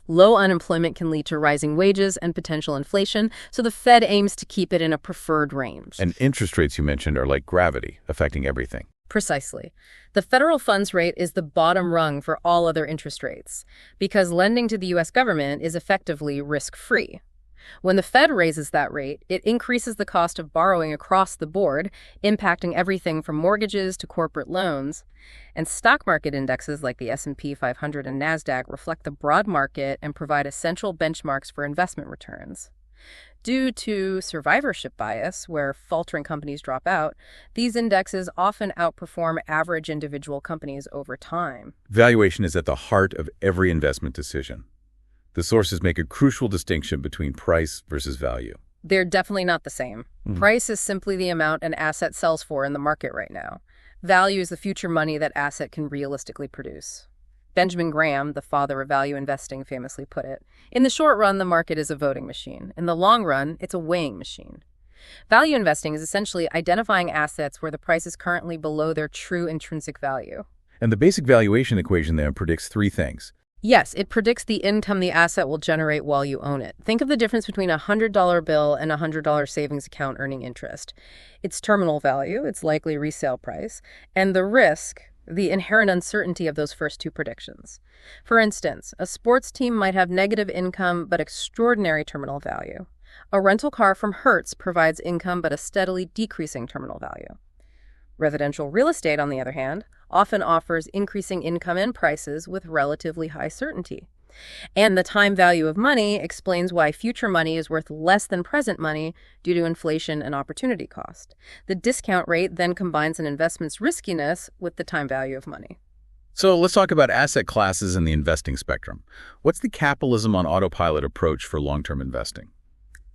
Low unemployment can lead to rising wages and potential inflation, so the Fed aims to keep it in a preferred range. And interest rates you mentioned are like gravity, affecting everything. Precisely. The federal funds rate is the bottom rung for all other interest rates, because lending to the U.S. government is effectively risk-free. When the Fed raises that rate, it increases the cost of borrowing across the board, impacting everything from mortgages to corporate loans. And stock market indexes like the S&P 500 and NASDAQ reflect the broad market and provide essential benchmarks for investment returns. Due to survivorship bias, where faltering companies drop out, these indexes often outperform average individual companies over time. Valuation is at the heart of every investment decision. The sources make a crucial distinction between price versus value. They're definitely not the same. Price is simply the amount an asset sells for in the market right now. Value is the future money that asset can realistically produce. Benjamin Graham, the father of value investing, famously put it, "In the short run, the market is a voting machine. In the long run, it's a weighing machine." Value investing is essentially identifying assets where the price is currently below their true intrinsic value. And the basic valuation equation then predicts three things. Yes, it predicts the income the asset will generate while you own it. Think of the difference between a $100 bill and a $100 savings account earning interest. Its terminal value, its likely resale price, and the risk, the inherent uncertainty of those first two predictions. For instance, a sports team might have negative income but extraordinary terminal value. A rental car from Hertz provides income but a steadily decreasing terminal value. Residential real estate, on the other hand, often offers increasing income and prices with relatively high certainty. And the time value of money explains why future money is worth less than present money due to inflation and opportunity cost. The discount rate then combines an investment's riskiness with the time value of money. So let's talk about asset classes in the investing spectrum. What's the capitalism on autopilot approach for long-term investing?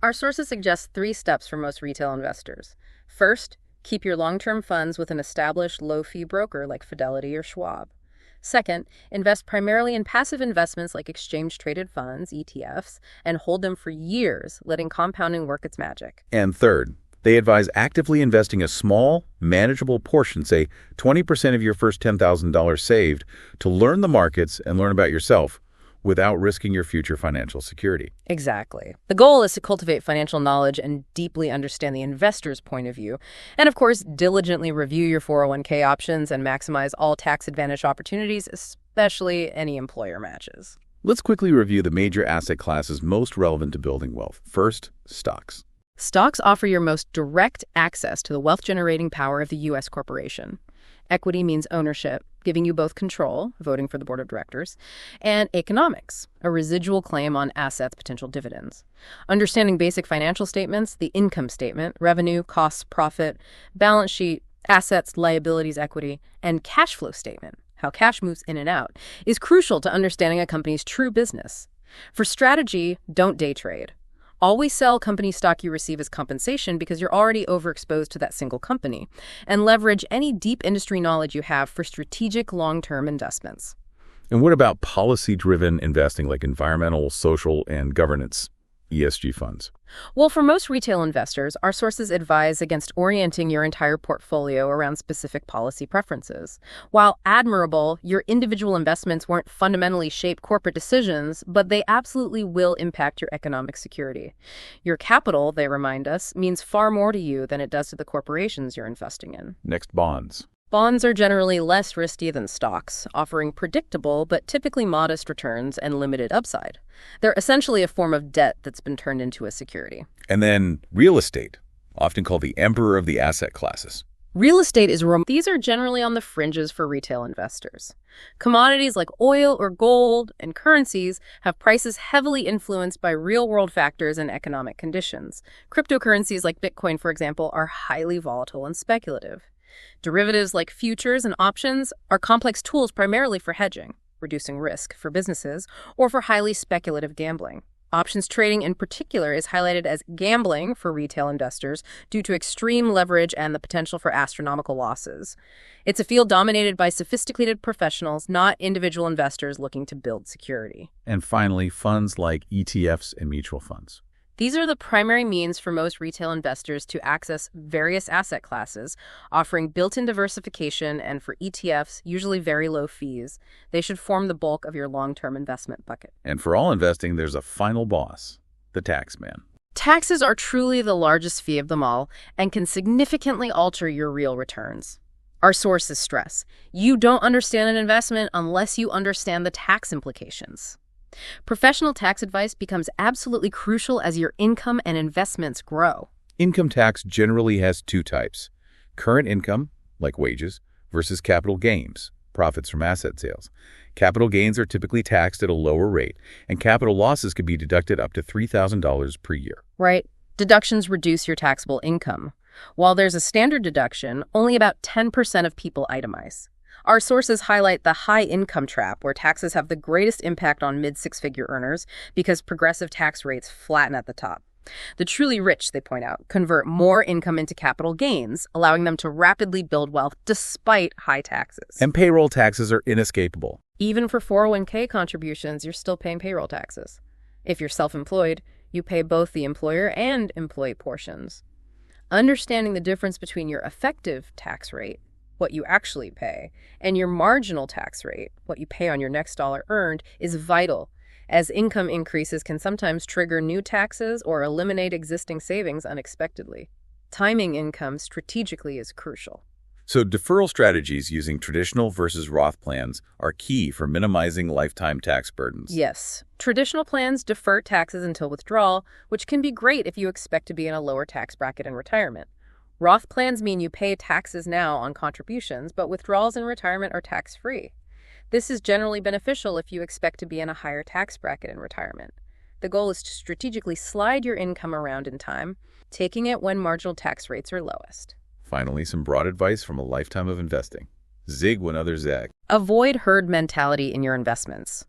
Our sources suggest 3 steps for most retail investors. First, keep your long-term funds with an established low-fee broker like Fidelity or Schwab. Second, invest primarily in passive investments like exchange-traded funds, ETFs, and hold them for years, letting compounding work its magic. And third, they advise actively investing a small, manageable portion, say 20% of your first $10,000 saved, to learn the markets and learn about yourself without risking your future financial security. Exactly. The goal is to cultivate financial knowledge and deeply understand the investor's point of view. And of course, diligently review your 401k options and maximize all tax advantage opportunities, especially any employer matches. Let's quickly review the major asset classes most relevant to building wealth. First, stocks. Stocks offer your most direct access to the wealth-generating power of the U.S. corporation. Equity means ownership, giving you both control, voting for the board of directors, and economics, a residual claim on assets' potential dividends. Understanding basic financial statements, the income statement, revenue, costs, profit, balance sheet, assets, liabilities, equity, and cash flow statement, how cash moves in and out, is crucial to understanding a company's true business. For strategy, don't day trade. Always sell company stock you receive as compensation because you're already overexposed to that single company, and leverage any deep industry knowledge you have for strategic long-term investments. And what about policy-driven investing like environmental, social, and governance, ESG funds? Well, for most retail investors, our sources advise against orienting your entire portfolio around specific policy preferences. While admirable, your individual investments won't fundamentally shape corporate decisions, but they absolutely will impact your economic security. Your capital, they remind us, means far more to you than it does to the corporations you're investing in. Next, bonds. Bonds are generally less risky than stocks, offering predictable but typically modest returns and limited upside. They're essentially a form of debt that's been turned into a security. And then real estate, often called the emperor of the asset classes. Real estate is these are generally on the fringes for retail investors. Commodities like oil or gold and currencies have prices heavily influenced by real-world factors and economic conditions. Cryptocurrencies like Bitcoin, for example, are highly volatile and speculative. Derivatives like futures and options are complex tools primarily for hedging, reducing risk for businesses, or for highly speculative gambling. Options trading in particular is highlighted as gambling for retail investors due to extreme leverage and the potential for astronomical losses. It's a field dominated by sophisticated professionals, not individual investors looking to build security. And finally, funds like ETFs and mutual funds. These are the primary means for most retail investors to access various asset classes, offering built-in diversification, and for ETFs, usually very low fees. They should form the bulk of your long-term investment bucket. And for all investing, there's a final boss, the tax man. Taxes are truly the largest fee of them all and can significantly alter your real returns. Our sources stress, you don't understand an investment unless you understand the tax implications. Professional tax advice becomes absolutely crucial as your income and investments grow. Income tax generally has two types: current income, like wages, versus capital gains, profits from asset sales. Capital gains are typically taxed at a lower rate, and capital losses can be deducted up to $3,000 per year. Right. Deductions reduce your taxable income. While there's a standard deduction, only about 10% of people itemize. Our sources highlight the high income trap, where taxes have the greatest impact on mid-six-figure earners because progressive tax rates flatten at the top. The truly rich, they point out, convert more income into capital gains, allowing them to rapidly build wealth despite high taxes. And payroll taxes are inescapable. Even for 401k contributions, you're still paying payroll taxes. If you're self-employed, you pay both the employer and employee portions. Understanding the difference between your effective tax rate, what you actually pay, and your marginal tax rate, what you pay on your next dollar earned, is vital, as income increases can sometimes trigger new taxes or eliminate existing savings unexpectedly. Timing income strategically is crucial. So deferral strategies using traditional versus Roth plans are key for minimizing lifetime tax burdens. Yes. Traditional plans defer taxes until withdrawal, which can be great if you expect to be in a lower tax bracket in retirement. Roth plans mean you pay taxes now on contributions, but withdrawals in retirement are tax-free. This is generally beneficial if you expect to be in a higher tax bracket in retirement. The goal is to strategically slide your income around in time, taking it when marginal tax rates are lowest. Finally, some broad advice from a lifetime of investing. Zig when others zag. Avoid herd mentality in your investments.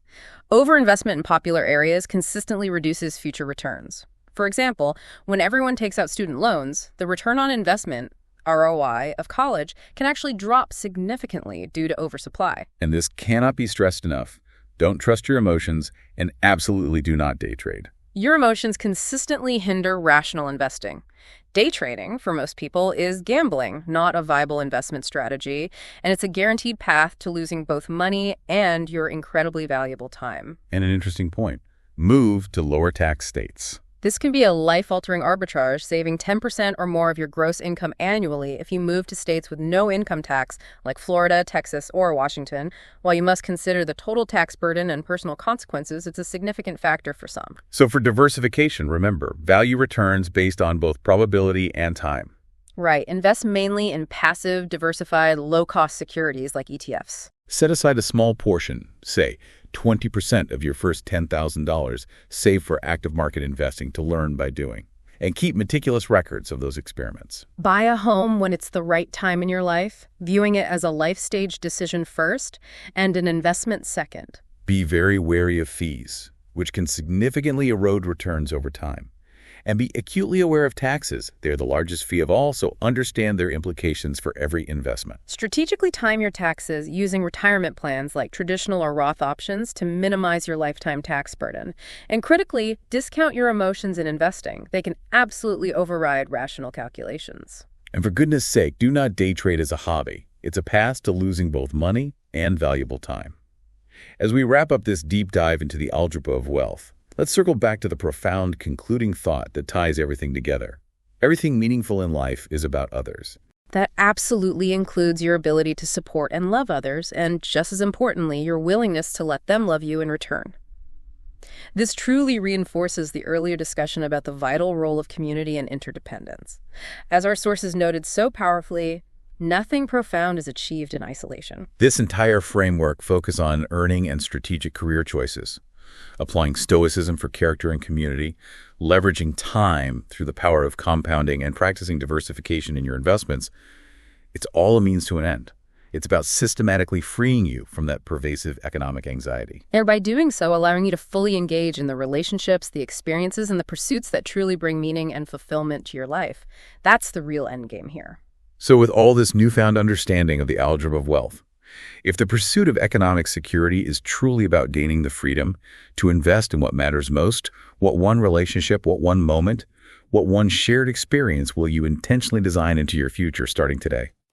Overinvestment in popular areas consistently reduces future returns. For example, when everyone takes out student loans, the return on investment, ROI, of college can actually drop significantly due to oversupply. And this cannot be stressed enough. Don't trust your emotions and absolutely do not day trade. Your emotions consistently hinder rational investing. Day trading, for most people, is gambling, not a viable investment strategy, and it's a guaranteed path to losing both money and your incredibly valuable time. And an interesting point, move to lower tax states. This can be a life-altering arbitrage, saving 10% or more of your gross income annually if you move to states with no income tax, like Florida, Texas, or Washington. While you must consider the total tax burden and personal consequences, it's a significant factor for some. So for diversification, remember, value returns based on both probability and time. Right. Invest mainly in passive, diversified, low-cost securities like ETFs. Set aside a small portion, say 20% of your first $10,000, save for active market investing to learn by doing. And keep meticulous records of those experiments. Buy a home when it's the right time in your life, viewing it as a life stage decision first and an investment second. Be very wary of fees, which can significantly erode returns over time. And be acutely aware of taxes. They're the largest fee of all, so understand their implications for every investment. Strategically time your taxes using retirement plans like traditional or Roth options to minimize your lifetime tax burden. And critically, discount your emotions in investing. They can absolutely override rational calculations. And for goodness sake, do not day trade as a hobby. It's a path to losing both money and valuable time. As we wrap up this deep dive into the algebra of wealth, let's circle back to the profound concluding thought that ties everything together. Everything meaningful in life is about others. That absolutely includes your ability to support and love others, and just as importantly, your willingness to let them love you in return. This truly reinforces the earlier discussion about the vital role of community and interdependence. As our sources noted so powerfully, Nothing profound is achieved in isolation. This entire framework focuses on earning and strategic career choices, applying stoicism for character and community, leveraging time through the power of compounding, and practicing diversification in your investments. It's all a means to an end. It's about systematically freeing you from that pervasive economic anxiety. And by doing so, allowing you to fully engage in the relationships, the experiences, and the pursuits that truly bring meaning and fulfillment to your life. That's the real end game here. So with all this newfound understanding of the algebra of wealth, if the pursuit of economic security is truly about gaining the freedom to invest in what matters most, what one relationship, what one moment, what one shared experience will you intentionally design into your future starting today?